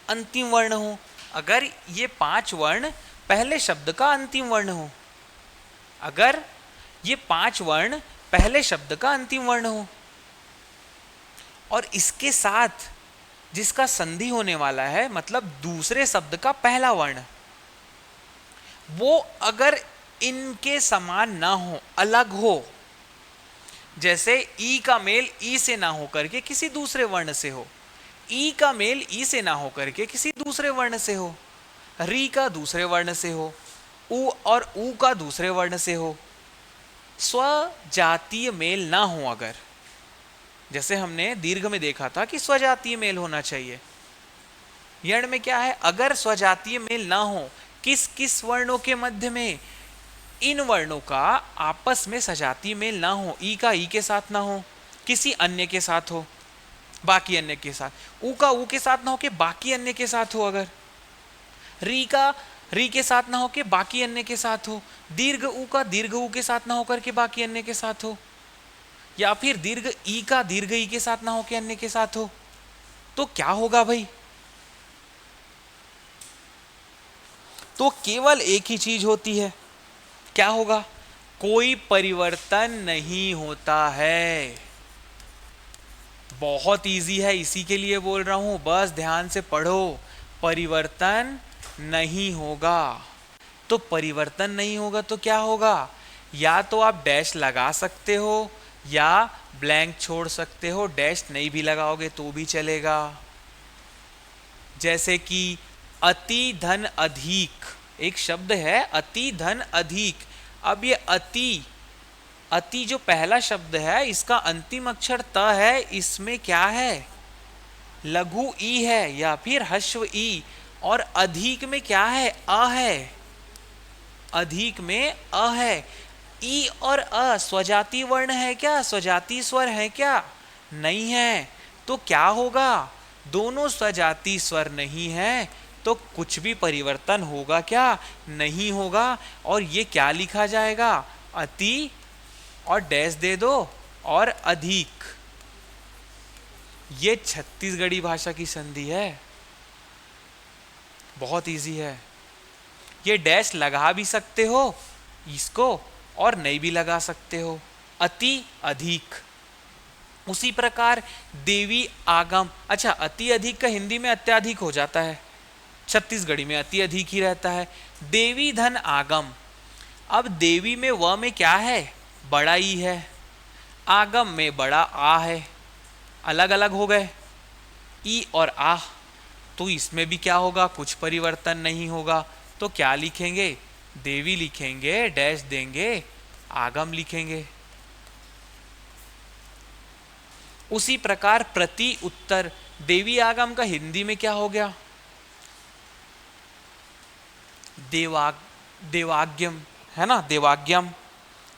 अंतिम वर्ण हो, अगर ये पांच वर्ण पहले शब्द का अंतिम वर्ण हो, अगर ये पांच वर्ण पहले शब्द का अंतिम वर्ण हो, और इसके साथ जिसका संधि होने वाला है, मतलब दूसरे शब्द का पहला वर्ण, वो अगर इनके समान ना हो, अलग हो, जैसे ई का मेल ई से ना होकर के किसी दूसरे वर्ण से हो, ई का मेल ई से ना होकर के किसी दूसरे वर्ण से हो, री का दूसरे वर्ण से हो, उ और उ का दूसरे वर्ण से हो, स्वजातीय मेल ना हो, अगर जैसे हमने दीर्घ में देखा था कि स्वजातीय मेल होना चाहिए, यण में क्या है? अगर स्वजातीय मेल ना हो, किस किस वर्णों के मध्य में? इन वर्णों का आपस में सजातीय मेल ना हो, ई का ई के साथ ना हो, किसी अन्य के साथ हो, बाकी अन्य के साथ, उ का उ के साथ ना हो के बाकी अन्य के साथ हो, अगर री का री के साथ ना हो के बाकी अन्य के साथ हो, दीर्घ उ का दीर्घ उ के साथ ना होकर के बाकी अन्य के साथ हो, या फिर दीर्घ ई का दीर्घ ई के साथ ना हो के अन्य के साथ हो, तो क्या होगा भाई? तो केवल एक ही चीज होती है। क्या होगा? कोई परिवर्तन नहीं होता है। बहुत इजी है, इसी के लिए बोल रहा हूं, बस ध्यान से पढ़ो। परिवर्तन नहीं होगा। तो परिवर्तन नहीं होगा तो क्या होगा? या तो आप डैश लगा सकते हो या ब्लैंक छोड़ सकते हो, डैश नहीं भी लगाओगे तो भी चलेगा। जैसे कि अति धन अधिक, एक शब्द है अति धन अधिक। अब ये अति जो पहला शब्द है, इसका अंतिम अक्षर त है, इसमें क्या है? लघु ई है या फिर हश्व ई, और अधिक में क्या है? अ है, अधिक में अ है। ई और अ स्वजाति वर्ण है क्या? स्वजाति स्वर है क्या? नहीं है। तो क्या होगा? दोनों स्वजाति स्वर नहीं है, तो कुछ भी परिवर्तन होगा क्या? नहीं होगा। और ये क्या लिखा जाएगा? अति और डैश दे दो और अधिक। ये छत्तीसगढ़ी भाषा की संधि है, बहुत इजी है। ये डैश लगा भी सकते हो इसको और नहीं भी लगा सकते हो। अति अधिक। उसी प्रकार देवी आगम, अच्छा अति अधिक का हिंदी में अत्याधिक हो जाता है, छत्तीसगढ़ी में अति अधिक ही रहता है। देवी धन आगम। अब देवी में व में क्या है? बड़ा ई है। आगम में बड़ा आ है, अलग अलग हो गए ई और आ। तो इसमें भी क्या होगा, कुछ परिवर्तन नहीं होगा। तो क्या लिखेंगे, देवी लिखेंगे, डैश देंगे, आगम लिखेंगे। उसी प्रकार प्रति उत्तर, देवी आगम का हिंदी में क्या हो गया, देवाग्यम, है ना, देवाग्यम,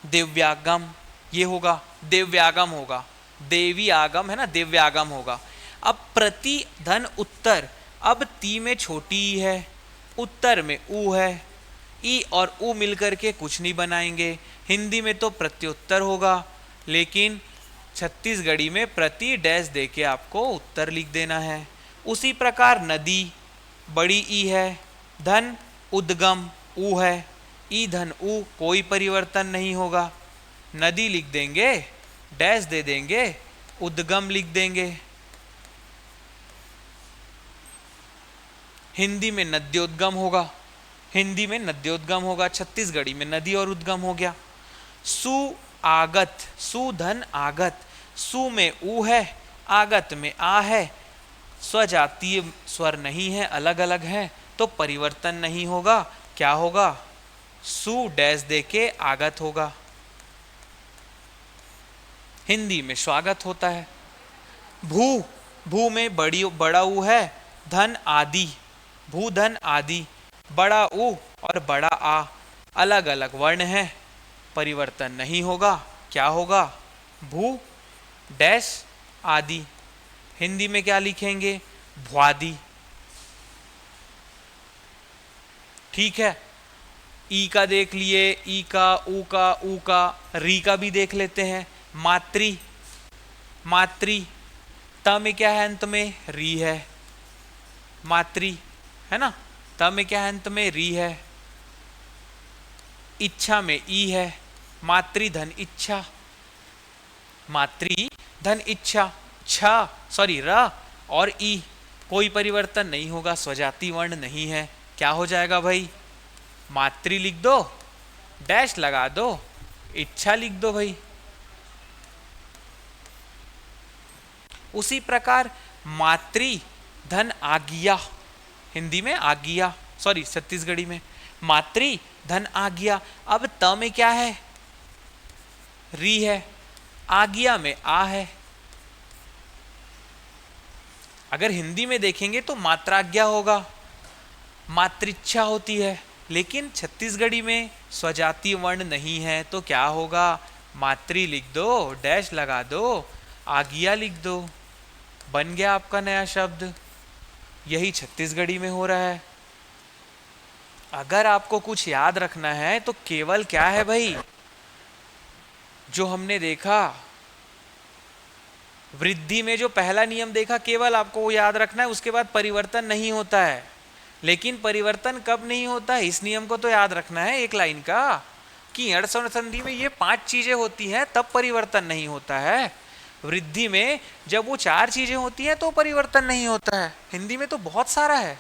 दिव्यागम, ये होगा, दिव्यागम होगा, देवी आगम है ना, दिव्यागम होगा। अब प्रति धन उत्तर, अब ती में छोटी ई है, उत्तर में ऊ है, ई और ऊ मिलकर के कुछ नहीं बनाएंगे। हिंदी में तो प्रत्युत्तर होगा, लेकिन छत्तीसगढ़ी में प्रति डैश देके आपको उत्तर लिख देना है। उसी प्रकार नदी, बड़ी ई है, धन उद्गम ऊ है, ई धन ऊ, कोई परिवर्तन नहीं होगा। नदी लिख देंगे, डैश दे देंगे, उद्गम लिख देंगे। हिंदी में नद्योद्गम होगा, हिंदी में नद्योद्गम होगा, छत्तीसगढ़ी में नदी और उद्गम हो गया। सु आगत, सु धन आगत, सु में ऊ है, आगत में आ है, स्वजातीय स्वर नहीं है, अलग अलग है, तो परिवर्तन नहीं होगा। क्या होगा, सु डैश देके आगत होगा। हिंदी में स्वागत होता है। भू, भू में बड़ा ऊ है, धन आदि, भू धन आदि, बड़ा ऊ और बड़ा आ, अलग अलग वर्ण है, परिवर्तन नहीं होगा। क्या होगा, भू डैश आदि। हिंदी में क्या लिखेंगे, भ्वादि। ठीक है, ई का देख लिए, ई का, ऊ का, ऊ का, री का भी देख लेते हैं। मातृ, मातृ, त में क्या है, अंत में री है, मातृ, है ना, त में क्या है, अंत में री है। इच्छा में ई है, मातृ धन इच्छा, मातृ धन इच्छा, छ सॉरी र और ई, कोई परिवर्तन नहीं होगा, स्वजाति वर्ण नहीं है। क्या हो जाएगा भाई, मातृ लिख दो, डैश लगा दो, इच्छा लिख दो भाई। उसी प्रकार मातृ धन आज्ञा, हिंदी में आज्ञा, सॉरी छत्तीसगढ़ी में मातृ धन आज्ञा। अब त में क्या है, री है, आज्ञा में आ है। अगर हिंदी में देखेंगे तो मात्राज्ञा होगा, मातृच्छा होती है, लेकिन छत्तीसगढ़ी में स्वजातीय वर्ण नहीं है, तो क्या होगा, मातृ लिख दो, डैश लगा दो, आज्ञा लिख दो, बन गया आपका नया शब्द। यही छत्तीसगढ़ी में हो रहा है। अगर आपको कुछ याद रखना है तो केवल क्या है भाई, जो हमने देखा वृद्धि में जो पहला नियम देखा, केवल आपको वो याद रखना है, उसके बाद परिवर्तन नहीं होता है। लेकिन परिवर्तन कब नहीं होता है, इस नियम को तो याद रखना है एक लाइन का, कि अड़ स्वर्ण संधि में ये 5 चीजें होती हैं तब परिवर्तन नहीं होता है। वृद्धि में जब वो 4 चीजें होती हैं तो परिवर्तन नहीं होता है। हिंदी में तो बहुत सारा है।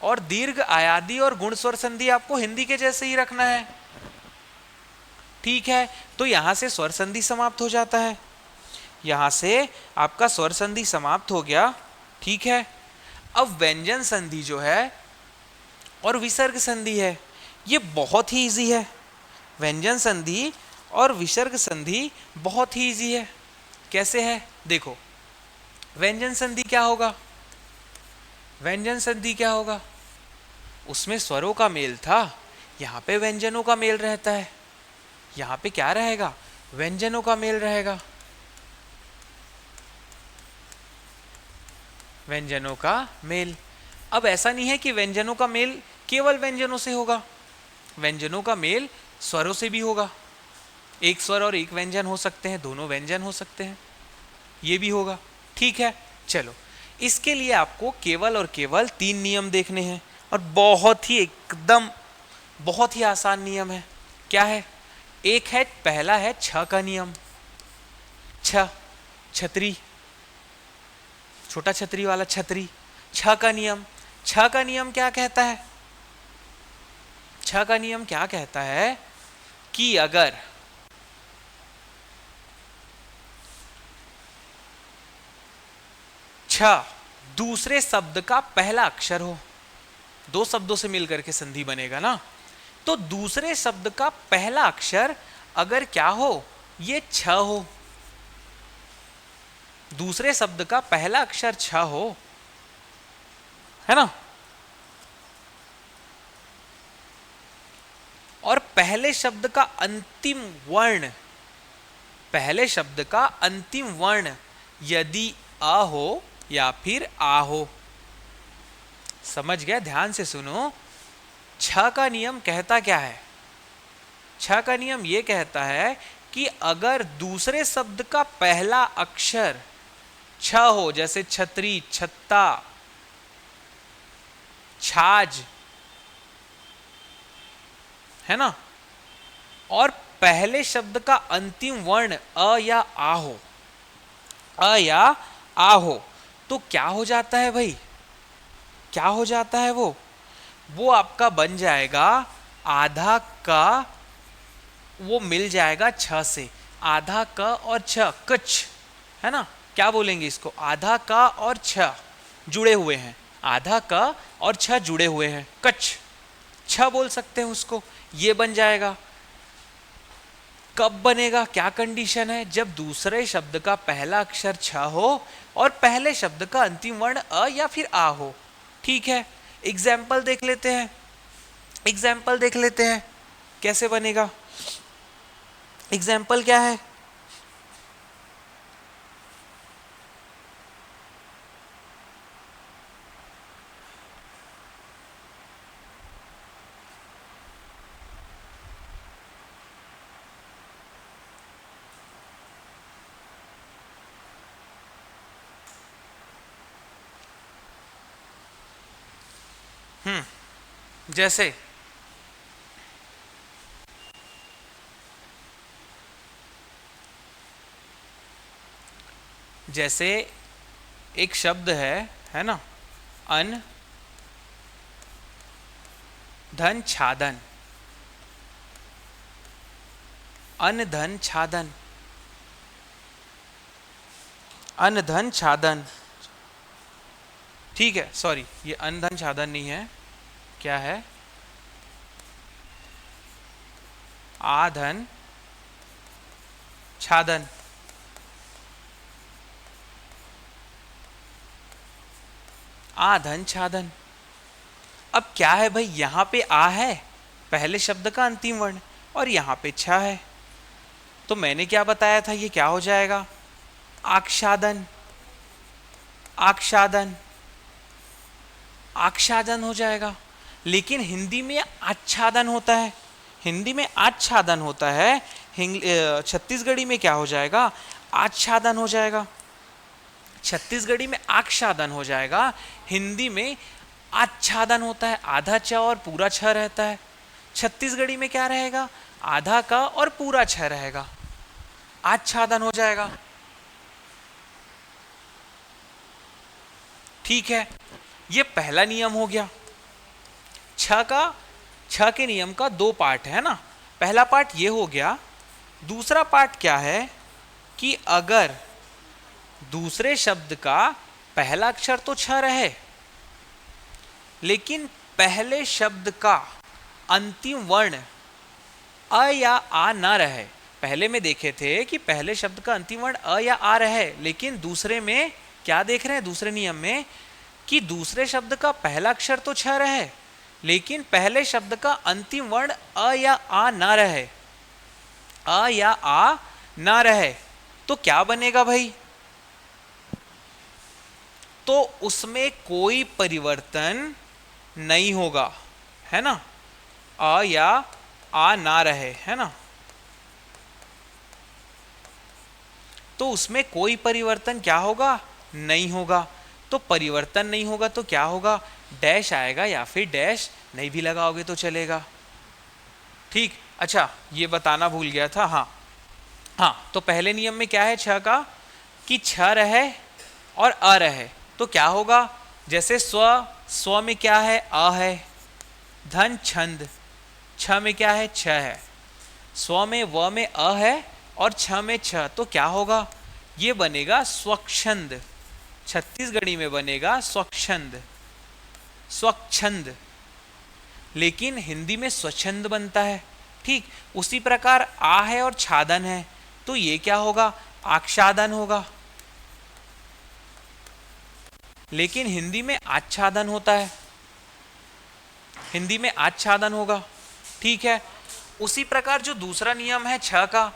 और दीर्घ, आयादी और गुण स्वर संधि आपको हिंदी के जैसे ही रखना है। ठीक है, तो यहां से स्वर संधि समाप्त हो जाता है, यहां से आपका स्वर संधि समाप्त हो गया। ठीक है, अब व्यंजन संधि जो है और विसर्ग संधि है, ये बहुत ही इजी है। व्यंजन संधि और विसर्ग संधि बहुत ही इजी है। कैसे है, देखो, व्यंजन संधि क्या होगा, व्यंजन संधि क्या होगा, उसमें स्वरों का मेल था, यहाँ पे व्यंजनों का मेल रहता है। यहाँ पे क्या रहेगा, व्यंजनों का मेल रहेगा, व्यंजनों का मेल। अब ऐसा नहीं है कि व्यंजनों का मेल केवल व्यंजनों से होगा, व्यंजनों का मेल स्वरों से भी होगा। एक स्वर और एक व्यंजन हो सकते हैं, दोनों व्यंजन हो सकते हैं, ये भी होगा। ठीक है, चलो, इसके लिए आपको केवल और केवल 3 नियम देखने हैं, और बहुत ही एकदम बहुत ही आसान नियम है। क्या है, एक है, पहला है छ का नियम, छ, छतरी, छोटा छतरी वाला छतरी, छ का नियम। छ का नियम क्या कहता है, छ का नियम क्या कहता है कि अगर छ दूसरे शब्द का पहला अक्षर हो। दो शब्दों से मिलकर के संधि बनेगा ना, तो दूसरे शब्द का पहला अक्षर अगर क्या हो, ये छ हो, दूसरे शब्द का पहला अक्षर छ हो, है ना, और पहले शब्द का अंतिम वर्ण, पहले शब्द का अंतिम वर्ण यदि अ हो या फिर आ हो। समझ गया? ध्यान से सुनो। छ का नियम कहता क्या है? छ का नियम यह कहता है कि अगर दूसरे शब्द का पहला अक्षर छ हो, जैसे छतरी, छत्ता, छाछ, है ना, और पहले शब्द का अंतिम वर्ण अ या आ हो, अ या आ हो, तो क्या हो जाता है भाई? क्या हो जाता है? वो आपका बन जाएगा आधा का, वो मिल जाएगा छ से, आधा क और छ, कच्छ, है ना। क्या बोलेंगे इसको? आधा का और छ जुड़े हुए हैं, आधा का और छ जुड़े हुए हैं, कच्छ, छ बोल सकते हैं उसको। ये बन जाएगा। कब बनेगा? क्या कंडीशन है? जब दूसरे शब्द का पहला अक्षर छ हो और पहले शब्द का अंतिम वर्ण अ या फिर आ हो। ठीक है, एग्जाम्पल देख लेते हैं, एग्जाम्पल देख लेते हैं कैसे बनेगा। एग्जाम्पल क्या है? जैसे जैसे एक शब्द है ना, अन धन छादन, अन धन छादन, अन धन छादन। ठीक है, सॉरी, ये अन धन छादन नहीं है, क्या है? आधन छादन। आधन छादन। अब क्या है भाई, यहां पे आ है पहले शब्द का अंतिम वर्ण और यहां पे छ है, तो मैंने क्या बताया था, ये क्या हो जाएगा? आक्षादन, आक्षादन, आक्षादन हो जाएगा। लेकिन हिंदी में आच्छादन होता है, हिंदी में आच्छादन होता है, छत्तीसगढ़ी में क्या हो जाएगा? आच्छादन हो जाएगा। छत्तीसगढ़ी में आक्षादन हो जाएगा, हिंदी में आच्छादन होता है, आधा छ और पूरा छ रहता है। छत्तीसगढ़ी में क्या रहेगा? आधा का और पूरा छ रहेगा, आच्छादन हो जाएगा। ठीक है, ये पहला नियम हो गया। छ के नियम का दो पार्ट है ना, पहला पार्ट ये हो गया। दूसरा पार्ट क्या है कि अगर दूसरे शब्द का पहला अक्षर तो छ रहे, लेकिन पहले शब्द का अंतिम वर्ण अ या आ ना रहे। पहले में देखे थे कि पहले शब्द का अंतिम वर्ण अ या आ रहे, लेकिन दूसरे में क्या देख रहे हैं? दूसरे नियम में कि दूसरे शब्द का पहला अक्षर तो छ रहे, लेकिन पहले शब्द का अंतिम वर्ण अ या आ ना रहे, अ या आ ना रहे, तो क्या बनेगा भाई? तो उसमें कोई परिवर्तन नहीं होगा, है ना, अ या आ ना रहे, है ना, तो उसमें कोई परिवर्तन क्या होगा? नहीं होगा। तो परिवर्तन नहीं होगा तो क्या होगा? डैश आएगा, या फिर डैश नहीं भी लगाओगे तो चलेगा। ठीक, अच्छा ये बताना भूल गया था। हाँ हाँ, तो पहले नियम में क्या है छ का, कि छ रहे और अ रहे, तो क्या होगा? जैसे स्व में क्या है? अ है। धन छंद, छ में क्या है? छ है। स्व में व में अ है और छ में छ, तो क्या होगा? ये बनेगा स्वच्छंद, छत्तीसगढ़ी में बनेगा स्वच्छंद, स्वच्छंद, लेकिन हिंदी में स्वच्छंद बनता है। ठीक उसी प्रकार आ है और छादन है, तो ये क्या होगा, आच्छादन होगा, लेकिन हिंदी में आच्छादन होता है, हिंदी में आच्छादन होगा। ठीक है, उसी प्रकार जो दूसरा नियम है छ का,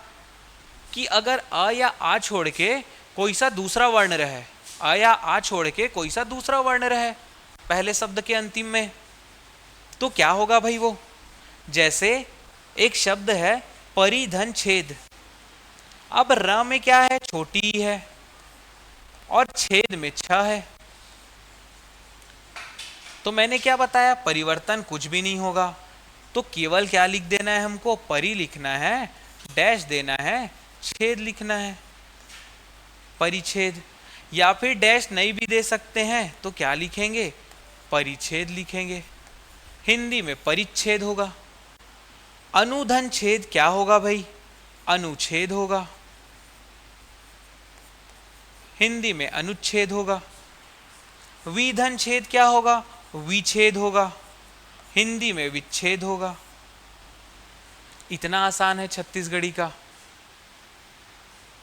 कि अगर अ या आ छोड़ के कोई सा दूसरा वर्ण रहे, अ या आ छोड़ के कोई सा दूसरा वर्ण रहे पहले शब्द के अंतिम में, तो क्या होगा भाई वो, जैसे एक शब्द है परिधन छेद, अब र में क्या है, छोटी है, और छेद में छ है, तो मैंने क्या बताया, परिवर्तन कुछ भी नहीं होगा, तो केवल क्या लिख देना है हमको, परि लिखना है, डैश देना है, छेद लिखना है, परिच्छेद, या फिर डैश नहीं भी दे सकते हैं तो क्या लिखेंगे, परिच्छेद लिखेंगे, हिंदी में परिच्छेद होगा। अनुधन छेद क्या होगा भाई, अनुच्छेद होगा, हिंदी में अनुच्छेद होगा। विधन छेद क्या होगा, विच्छेद होगा, हिंदी में विच्छेद होगा। इतना आसान है छत्तीसगढ़ी का।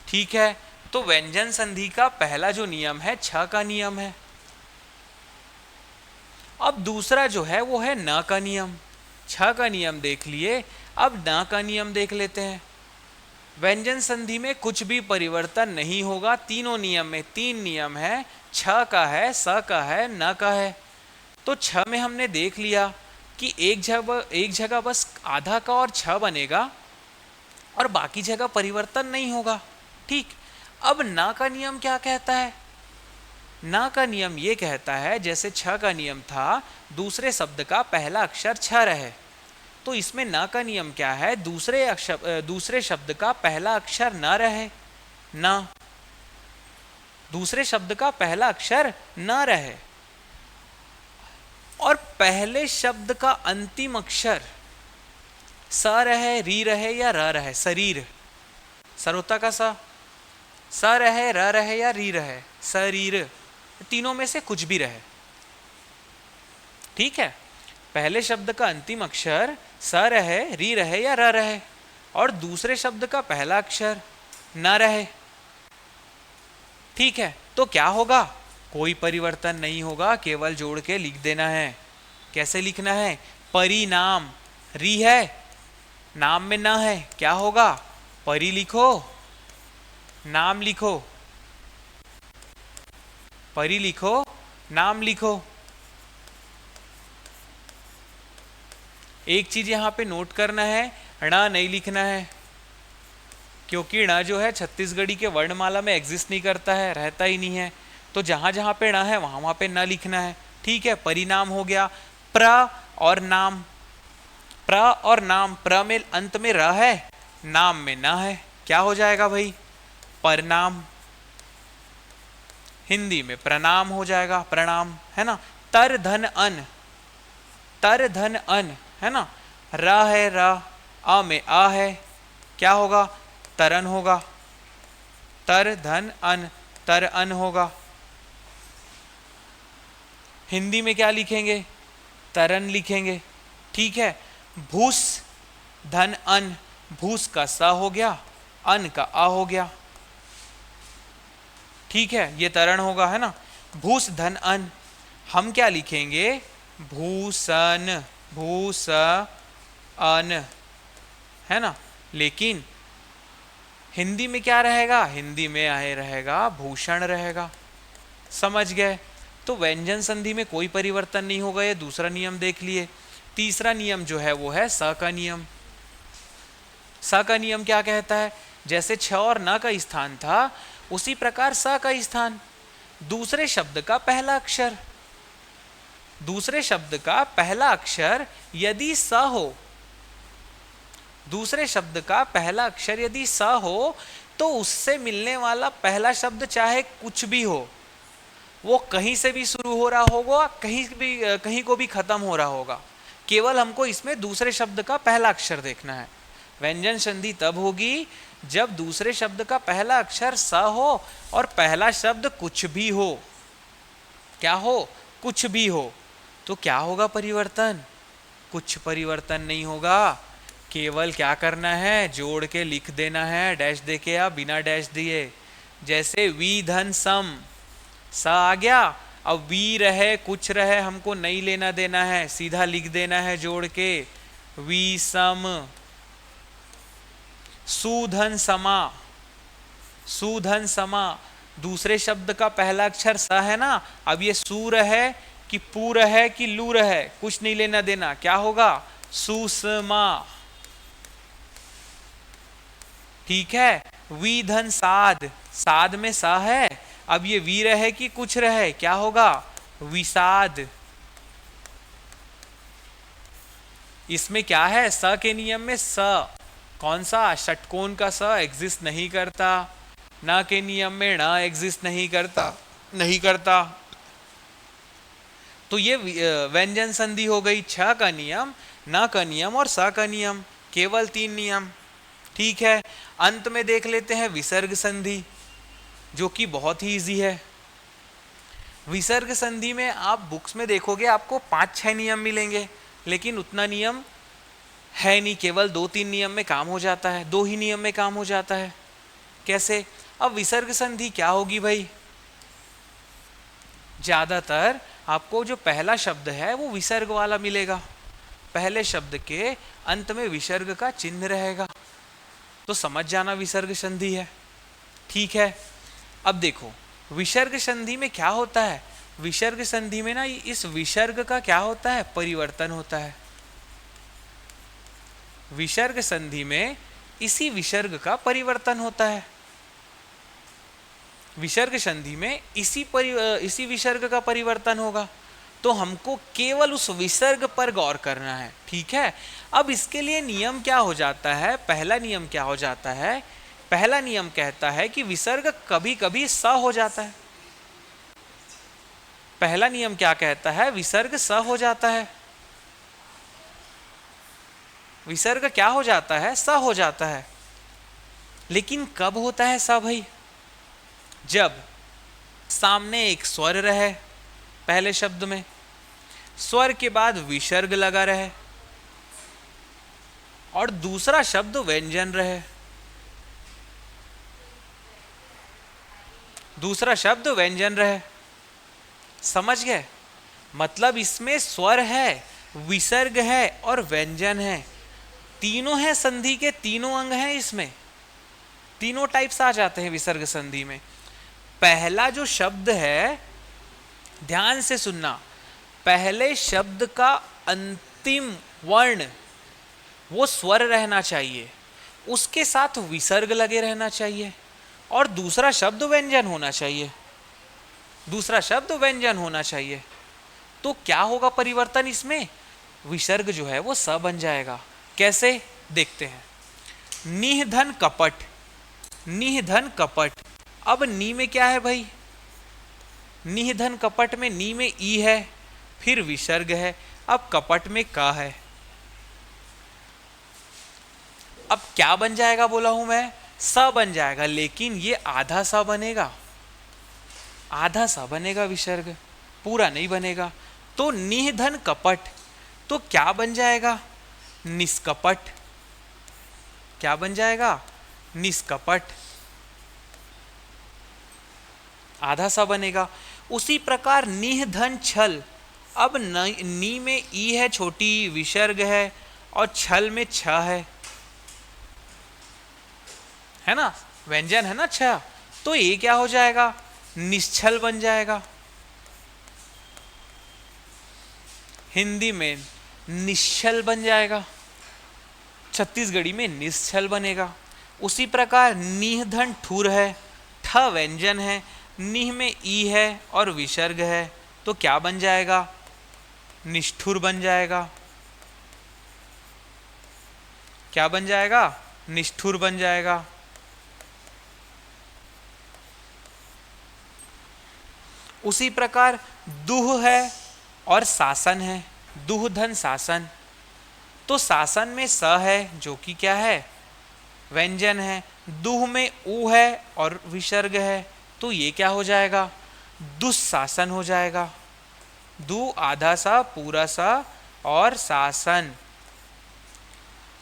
ठीक है, तो व्यंजन संधि का पहला जो नियम है छ का नियम है। अब दूसरा जो है वो है न का नियम। छ का नियम देख लिए, अब न का नियम देख लेते हैं। व्यंजन संधि में कुछ भी परिवर्तन नहीं होगा, तीनों नियम में, तीन नियम है, छ का है, स का है, न का है। तो छ में हमने देख लिया कि एक जगह बस आधा का और छ बनेगा और बाकी जगह परिवर्तन नहीं होगा। ठीक, अब ना का नियम क्या कहता है, ना का नियम ये कहता है जैसे छ का नियम था दूसरे शब्द का पहला अक्षर छ रहे, तो इसमें ना का नियम क्या है, दूसरे शब्द का पहला अक्षर न रहे, ना, दूसरे शब्द का पहला अक्षर न रहे, और पहले शब्द का अंतिम अक्षर स रहे, री रहे या र रहे, शरीर, सरोता का स रहे, र रहे या री रहे, शरीर, तीनों में से कुछ भी रहे। ठीक है, पहले शब्द का अंतिम अक्षर स रहे, री रहे या र रहे, और दूसरे शब्द का पहला अक्षर न रहे। ठीक है, तो क्या होगा, कोई परिवर्तन नहीं होगा, केवल जोड़ के लिख देना है। कैसे लिखना है, परिणाम, री है, नाम में न है, क्या होगा, परि लिखो, नाम लिखो, परि लिखो, नाम लिखो। एक चीज यहां पे नोट करना है, ण नहीं लिखना है, क्योंकि ण जो है छत्तीसगढ़ी के वर्णमाला में एग्जिस्ट नहीं करता है, रहता ही नहीं है, तो जहां जहां पे ण है वहां वहां पे न लिखना है। ठीक है, परिणाम हो गया। प्र और नाम, प्र और नाम, प्र में अंत में र है, नाम में न है, क्या हो जाएगा भाई, परनाम, हिंदी में प्रणाम हो जाएगा, प्रणाम, है ना। तर धन अन, तर धन अन, है ना, र है र, अ में आ है, क्या होगा, तरन होगा, तर धन अन, तर अन होगा। हिंदी में क्या लिखेंगे, तरन लिखेंगे। ठीक है, भूस धन अन, भूस का स हो गया, अन का आ हो गया। ठीक है, ये तरन होगा, है ना। भूस धन अन, हम क्या लिखेंगे, भूसन, भूस अन, है ना। लेकिन हिंदी में क्या रहेगा, हिंदी में आए रहेगा, भूषण रहेगा। समझ गए, तो व्यंजन संधि में कोई परिवर्तन नहीं होगा, ये दूसरा नियम देख लिए। तीसरा नियम जो है वो है स का नियम। स का नियम क्या कहता है, जैसे छ और न का स्थान था उसी प्रकार स का स्थान, दूसरे शब्द का पहला अक्षर, दूसरे शब्द का पहला अक्षर यदि स हो, दूसरे शब्द का पहला अक्षर यदि स हो, तो उससे मिलने वाला पहला शब्द चाहे कुछ भी हो, वो कहीं से भी शुरू हो रहा होगा, कहीं को भी खत्म हो रहा होगा, केवल हमको इसमें दूसरे शब्द का पहला अक्षर देखना है। व्यंजन संधि तब होगी जब दूसरे शब्द का पहला अक्षर स हो और पहला शब्द कुछ भी हो, क्या हो, कुछ भी हो, तो क्या होगा परिवर्तन? कुछ परिवर्तन नहीं होगा। केवल क्या करना है, जोड़ के लिख देना है, डैश देके या बिना डैश दिए। जैसे वी धन सम, स आ गया, अब वी रहे कुछ रहे हमको नहीं लेना देना है, सीधा लिख देना है जोड़ के, वी सम। सुधन समा, सुधन समा, दूसरे शब्द का पहला अक्षर स है ना, अब ये सूर है कि पूर है कि लूर है, कुछ नहीं लेना देना, क्या होगा, सुसमा। ठीक है। वी धन साध, साध में सा है, अब ये वी रहे कि कुछ रहे, क्या होगा, विषाद। इसमें क्या है, स के नियम में स कौन सा, षटकोण का स एग्जिस्ट नहीं करता, न के नियम में न एग्जिस्ट नहीं करता, नहीं करता। तो ये व्यंजन संधि हो गई, छ का नियम, न का नियम और स का नियम, केवल 3 नियम। ठीक है। अंत में देख लेते हैं विसर्ग संधि, जो कि बहुत ही इजी है। विसर्ग संधि में आप बुक्स में देखोगे आपको 5-6 नियम मिलेंगे, लेकिन उतना नियम है नहीं, केवल 2-3 नियम में काम हो जाता है, 2 ही नियम में काम हो जाता है। कैसे? अब विसर्ग संधि क्या होगी भाई, ज्यादातर आपको जो पहला शब्द है वो विसर्ग वाला मिलेगा, पहले शब्द के अंत में विसर्ग का चिन्ह रहेगा, तो समझ जाना विसर्ग संधि है। ठीक है। अब देखो विसर्ग संधि में क्या होता है, विसर्ग संधि में ना इस विसर्ग का क्या होता है, परिवर्तन होता है। विसर्ग संधि में इसी विसर्ग का परिवर्तन होता है। विसर्ग संधि में इसी विसर्ग का परिवर्तन होगा, तो हमको केवल उस विसर्ग पर गौर करना है। ठीक है। अब इसके लिए नियम क्या हो जाता है, पहला नियम क्या हो जाता है, पहला नियम कहता है कि विसर्ग कभी कभी स हो जाता है। पहला नियम क्या कहता है, विसर्ग स हो जाता है। विसर्ग क्या हो जाता है, स हो जाता है। लेकिन कब होता है स भाई, जब सामने एक स्वर रहे, पहले शब्द में स्वर के बाद विसर्ग लगा रहे, और दूसरा शब्द व्यंजन रहे, दूसरा शब्द व्यंजन रहे। समझ गए? मतलब इसमें स्वर है, विसर्ग है और व्यंजन है, तीनों है, संधि के तीनों अंग हैं, इसमें तीनों टाइप्स आ जाते हैं विसर्ग संधि में। पहला जो शब्द है, ध्यान से सुनना, पहले शब्द का अंतिम वर्ण वो स्वर रहना चाहिए, उसके साथ विसर्ग लगे रहना चाहिए, और दूसरा शब्द व्यंजन होना चाहिए, दूसरा शब्द व्यंजन होना चाहिए। तो क्या होगा परिवर्तन इसमें, विसर्ग जो है वो स बन जाएगा। कैसे, देखते हैं। निह धन कपट, निह धन कपट, अब नी में क्या है भाई, निह धन कपट में नी में ई है, फिर विसर्ग है, अब कपट में का है। अब क्या बन जाएगा बोला हूं मैं, स बन जाएगा, लेकिन ये आधा सा बनेगा, आधा सा बनेगा विसर्ग, पूरा नहीं बनेगा। तो निह धन कपट, तो क्या बन जाएगा, निष्कपट। क्या बन जाएगा, निष्कपट, आधा सा बनेगा। उसी प्रकार निह धन छल, अब नी में ई है छोटी, विसर्ग है, और छल में छ है ना, व्यंजन है ना छ, तो ये क्या हो जाएगा, निश्चल बन जाएगा। हिंदी में निश्चल बन जाएगा, छत्तीसगढ़ी में निश्चल बनेगा। उसी प्रकार निह धन ठुर है, ठ व्यंजन है, निह में ई है और विसर्ग है, तो क्या बन जाएगा, निष्ठुर बन जाएगा। क्या बन जाएगा, निष्ठुर बन जाएगा। उसी प्रकार दुह है और शासन है, दुह धन शासन, तो शासन में स है जो कि क्या है, व्यंजन है, दुह में ऊ है और विसर्ग है, तो ये क्या हो जाएगा, दुशासन हो जाएगा। दु आधा सा पूरा सा और शासन।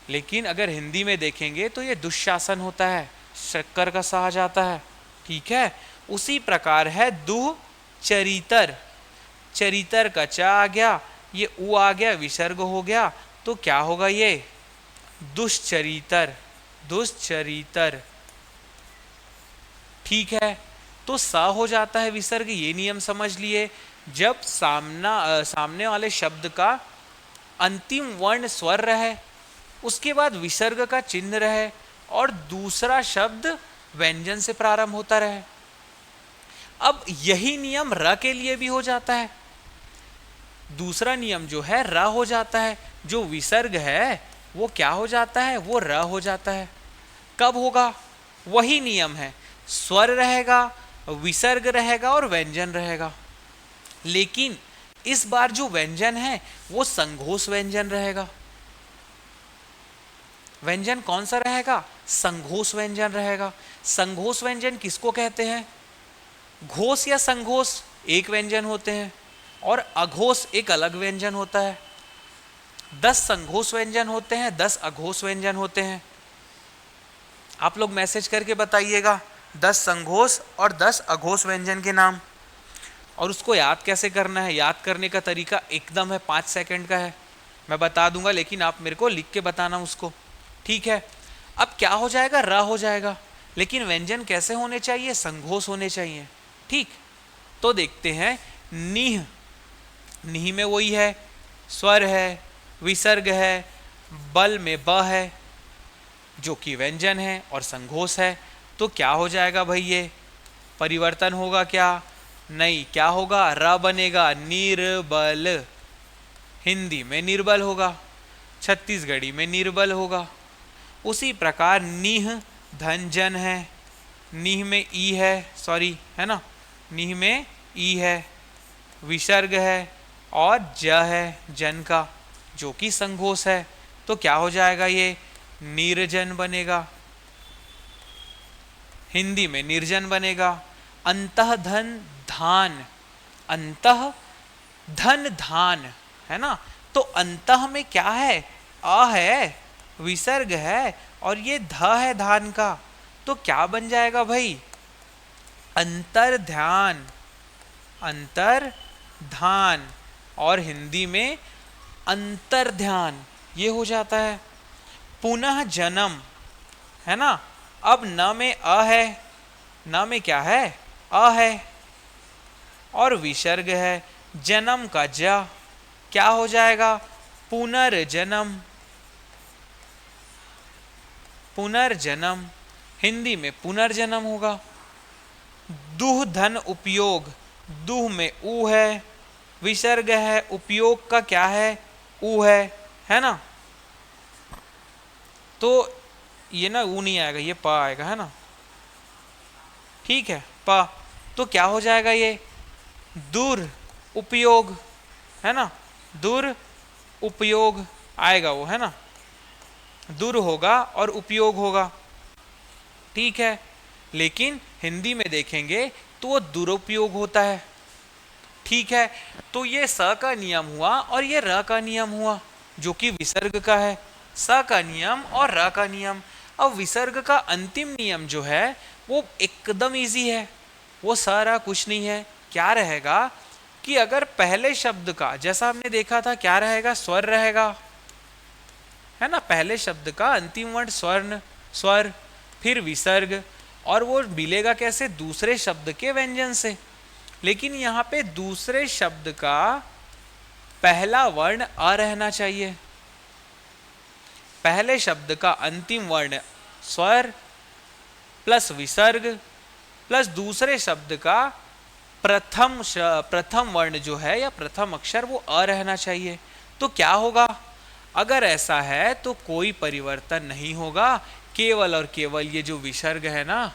लेकिन अगर हिंदी में देखेंगे तो ये दुशासन होता है, शक्कर का सा आ जाता है। ठीक है, उसी प्रकार है दुचरितर। चरितर का चा आ गया, ये उ आ गया, विसर्ग हो गया, तो क्या होगा ये दुश्चरितर। दुश्चरितर। ठीक है, तो सा हो जाता है विसर्ग, ये नियम समझ लिए। जब सामने वाले शब्द का अंतिम वर्ण स्वर रहे, उसके बाद विसर्ग का चिन्ह रहे और दूसरा शब्द व्यंजन से प्रारंभ होता रहे। अब यही नियम र के लिए भी हो जाता है। दूसरा नियम जो है र हो जाता है, जो विसर्ग है वो क्या हो जाता है, वो र हो जाता है। कब होगा? वही नियम है, स्वर रहेगा, विसर्ग रहेगा और व्यंजन रहेगा। लेकिन इस बार जो व्यंजन है वो संघोष व्यंजन रहेगा। व्यंजन कौन सा रहेगा? संघोष व्यंजन रहेगा। संघोष व्यंजन किसको कहते हैं? घोष या संघोष एक व्यंजन होते हैं और अघोष एक अलग व्यंजन होता है। 10 संघोष व्यंजन होते हैं, 10 अघोष व्यंजन होते हैं। आप लोग मैसेज करके बताइएगा 10 संघोष और 10 अघोष व्यंजन के नाम। और उसको याद कैसे करना है? याद करने का तरीका एकदम है, 5 सेकंड का है, मैं बता दूंगा, लेकिन आप मेरे को लिख के बताना उसको। ठीक है, अब क्या हो जाएगा? र हो जाएगा। लेकिन व्यंजन कैसे होने चाहिए? संघोष होने चाहिए। ठीक, तो देखते हैं। निह, निह में वही है, स्वर है, विसर्ग है, बल में ब है जो कि व्यंजन है और संघोष है। तो क्या हो जाएगा भाई? ये परिवर्तन होगा क्या? नहीं, क्या होगा? र बनेगा, निर्बल। हिंदी में निर्बल होगा, छत्तीसगढ़ी में निर्बल होगा। उसी प्रकार निह धनजन है, निह में ई है, सॉरी है ना, निह में ई है, विसर्ग है और ज है जन का, जो कि संघोष है। तो क्या हो जाएगा? ये निर्जन बनेगा। हिंदी में निर्जन बनेगा। अंतः धन धान, अंतः धन धान, है ना। तो अंतः में क्या है? अ है, विसर्ग है और ये ध है धान का। तो क्या बन जाएगा भाई? अंतर ध्यान, अंतर धान। और हिंदी में अंतर ध्यान, ये हो जाता है। पुनः जन्म, है ना। अब न में अ है, न में क्या है? अ है और विसर्ग है, जन्म का ज, क्या हो जाएगा? पुनर्जन्म, पुनर्जन्म। हिंदी में पुनर्जन्म होगा। दुह धन उपयोग, दुह में ऊ है, विसर्ग है, उपयोग का क्या है? ऊ है ना। तो ये ना ऊ नहीं आएगा, ये प आएगा, है ना। ठीक है, प। तो क्या हो जाएगा? ये दुर उपयोग, है ना, दुर उपयोग आएगा वो, है ना। दुर होगा और उपयोग होगा। ठीक है, लेकिन हिंदी में देखेंगे तो वो दुरुपयोग होता है। ठीक है, तो ये स का नियम हुआ और ये र का नियम हुआ, जो कि विसर्ग का है। स का नियम और र का नियम। अब विसर्ग का अंतिम नियम जो है वो एकदम इजी है, वो सारा कुछ नहीं है। क्या रहेगा कि अगर पहले शब्द का, जैसा हमने देखा था, क्या रहेगा? स्वर रहेगा, है ना। पहले शब्द का अंतिम वर्ण स्वर्ण, स्वर, फिर विसर्ग, और वो मिलेगा कैसे? दूसरे शब्द के व्यंजन से। लेकिन यहाँ पे दूसरे शब्द का पहला वर्ण अ रहना चाहिए। पहले शब्द का अंतिम वर्ण स्वर प्लस विसर्ग प्लस दूसरे शब्द का प्रथम वर्ण जो है या प्रथम अक्षर वो अ रहना चाहिए। तो क्या होगा? अगर ऐसा है तो कोई परिवर्तन नहीं होगा, केवल और केवल ये जो विसर्ग है ना,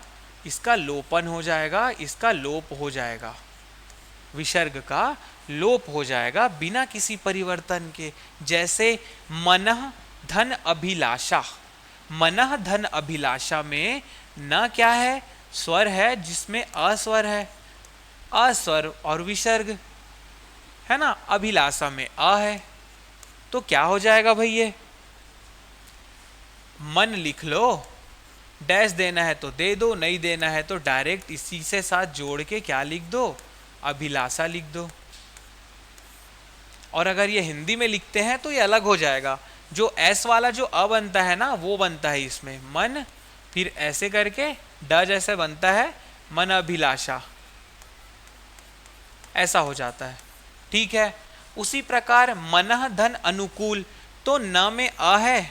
इसका लोपन हो जाएगा, इसका लोप हो जाएगा, विसर्ग का लोप हो जाएगा बिना किसी परिवर्तन के। जैसे मनः धन अभिलाषा, मनः धन अभिलाषा में न क्या है? स्वर है जिसमें अस्वर है, अस्वर और विसर्ग, है ना। अभिलाषा में अ है, तो क्या हो जाएगा भाई ये, मन लिख लो, डैश देना है तो दे दो, नहीं देना है तो डायरेक्ट इसी से साथ जोड़ के क्या लिख दो, अभिलाषा लिख दो। और अगर ये हिंदी में लिखते हैं तो ये अलग हो जाएगा, जो एस वाला जो अ बनता है ना वो बनता है इसमें मन, फिर ऐसे करके ड जैसे बनता है मन अभिलाषा, ऐसा हो जाता है। ठीक है, उसी प्रकार मनः धन अनुकूल, तो न में अ है,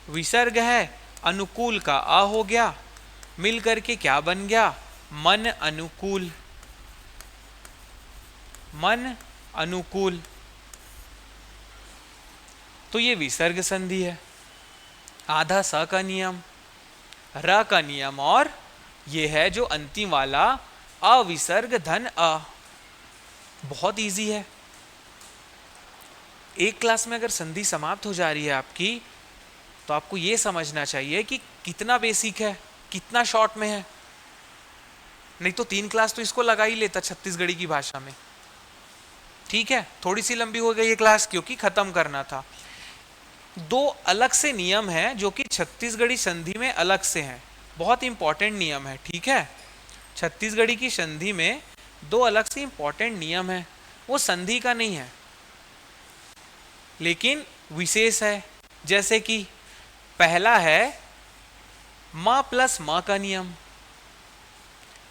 विसर्ग है, अनुकूल का अ हो गया, मिल करके क्या बन गया, मन अनुकूल, मन अनुकूल। तो ये विसर्ग संधि है। आधा स का नियम, र का नियम, और ये है जो अंतिम वाला अविसर्ग धन अ, बहुत इजी है। एक क्लास में अगर संधि समाप्त हो जा रही है आपकी, तो आपको ये समझना चाहिए कि कितना बेसिक है, कितना शॉर्ट में है। नहीं तो 3 क्लास तो इसको लगा ही लेता छत्तीसगढ़ी की भाषा में। ठीक है, थोड़ी सी लंबी हो गई ये क्लास क्योंकि खत्म करना था। 2 अलग से नियम है जो कि छत्तीसगढ़ी संधि में अलग से हैं, बहुत इंपॉर्टेंट नियम है। ठीक है, छत्तीसगढ़ी की संधि में 2 अलग से इंपॉर्टेंट नियम है, वो संधि का नहीं है लेकिन विशेष है। जैसे कि पहला है माँ प्लस माँ का नियम,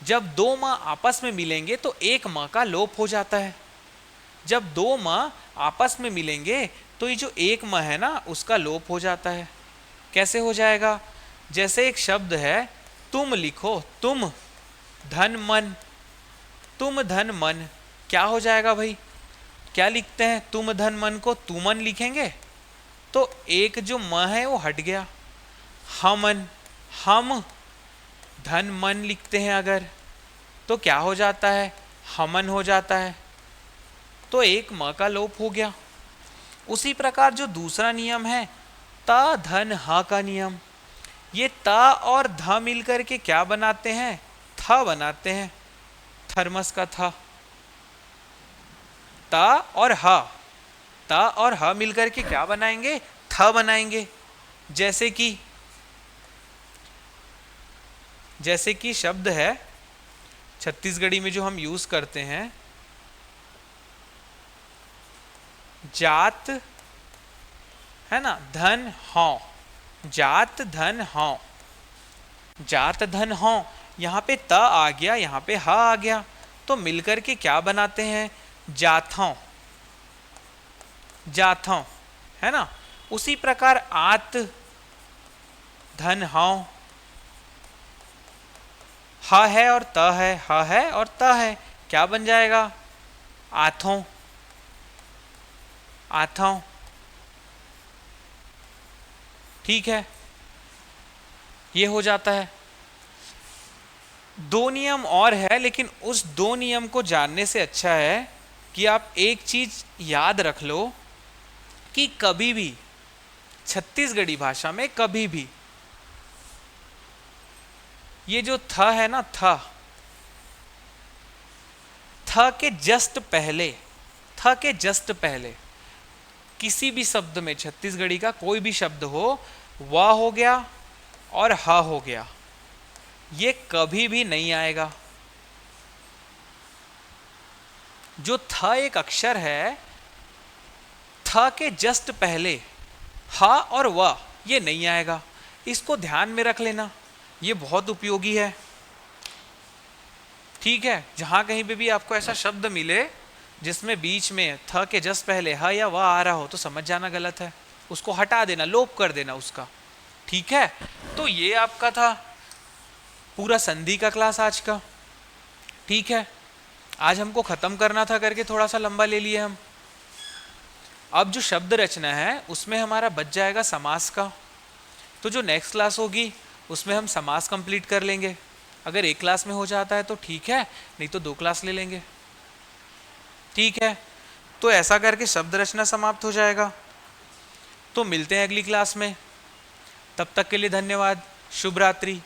जब 2 माँ आपस में मिलेंगे तो एक माँ का लोप हो जाता है। जब 2 माँ आपस में मिलेंगे तो ये जो एक माँ है ना उसका लोप हो जाता है। कैसे हो जाएगा, जैसे एक शब्द है तुम लिखो, तुम धन मन, तुम धन मन, क्या हो जाएगा भाई, क्या लिखते हैं, तुम धन मन को तुमन लिखेंगे तो एक जो म है वो हट गया, हमन, हम धन मन लिखते हैं अगर तो क्या हो जाता है, हमन हो जाता है, तो एक म का लोप हो गया। उसी प्रकार जो दूसरा नियम है ता धन हा का नियम, ये ता और ध मिलकर के क्या बनाते हैं, थ बनाते हैं, थर्मस का था। ता और ह, ता और ह मिलकर के क्या बनाएंगे, थ बनाएंगे। जैसे कि शब्द है छत्तीसगढ़ी में जो हम यूज करते हैं, जात, है ना, धन हौ, जात धन हौ, जात धन हौ, यहाँ पे त आ गया, यहाँ पे ह आ गया, तो मिलकर के क्या बनाते हैं, जाथों, जाथों, है ना। उसी प्रकार आत धन हौ, ह है और त है, ह है और त है, क्या बन जाएगा, आथों, आथों। ठीक है, ये हो जाता है। 2 नियम और है, लेकिन उस 2 नियम को जानने से अच्छा है कि आप एक चीज याद रख लो कि कभी भी छत्तीसगढ़ी भाषा में कभी भी ये जो थ है ना, थ के जस्ट पहले, थ के जस्ट पहले किसी भी शब्द में, छत्तीसगढ़ी का कोई भी शब्द हो, व हो गया और ह हो गया, ये कभी भी नहीं आएगा। जो थ एक अक्षर है, थ के जस्ट पहले ह और व ये नहीं आएगा, इसको ध्यान में रख लेना, ये बहुत उपयोगी है। ठीक है, जहां कहीं पे भी आपको ऐसा शब्द मिले जिसमें बीच में थ के जस्ट पहले ह या व आ रहा हो तो समझ जाना गलत है, उसको हटा देना, लोप कर देना उसका। ठीक है, तो ये आपका था पूरा संधि का क्लास आज का। ठीक है, आज हमको खत्म करना था करके थोड़ा सा लंबा ले लिए हम। अब जो शब्द रचना है उसमें हमारा बच जाएगा समास का, तो जो नेक्स्ट क्लास होगी उसमें हम समास कंप्लीट कर लेंगे। अगर एक क्लास में हो जाता है तो ठीक है, नहीं तो 2 क्लास ले लेंगे। ठीक है, तो ऐसा करके शब्द रचना समाप्त हो जाएगा। तो मिलते हैं अगली क्लास में, तब तक के लिए धन्यवाद, शुभ रात्रि।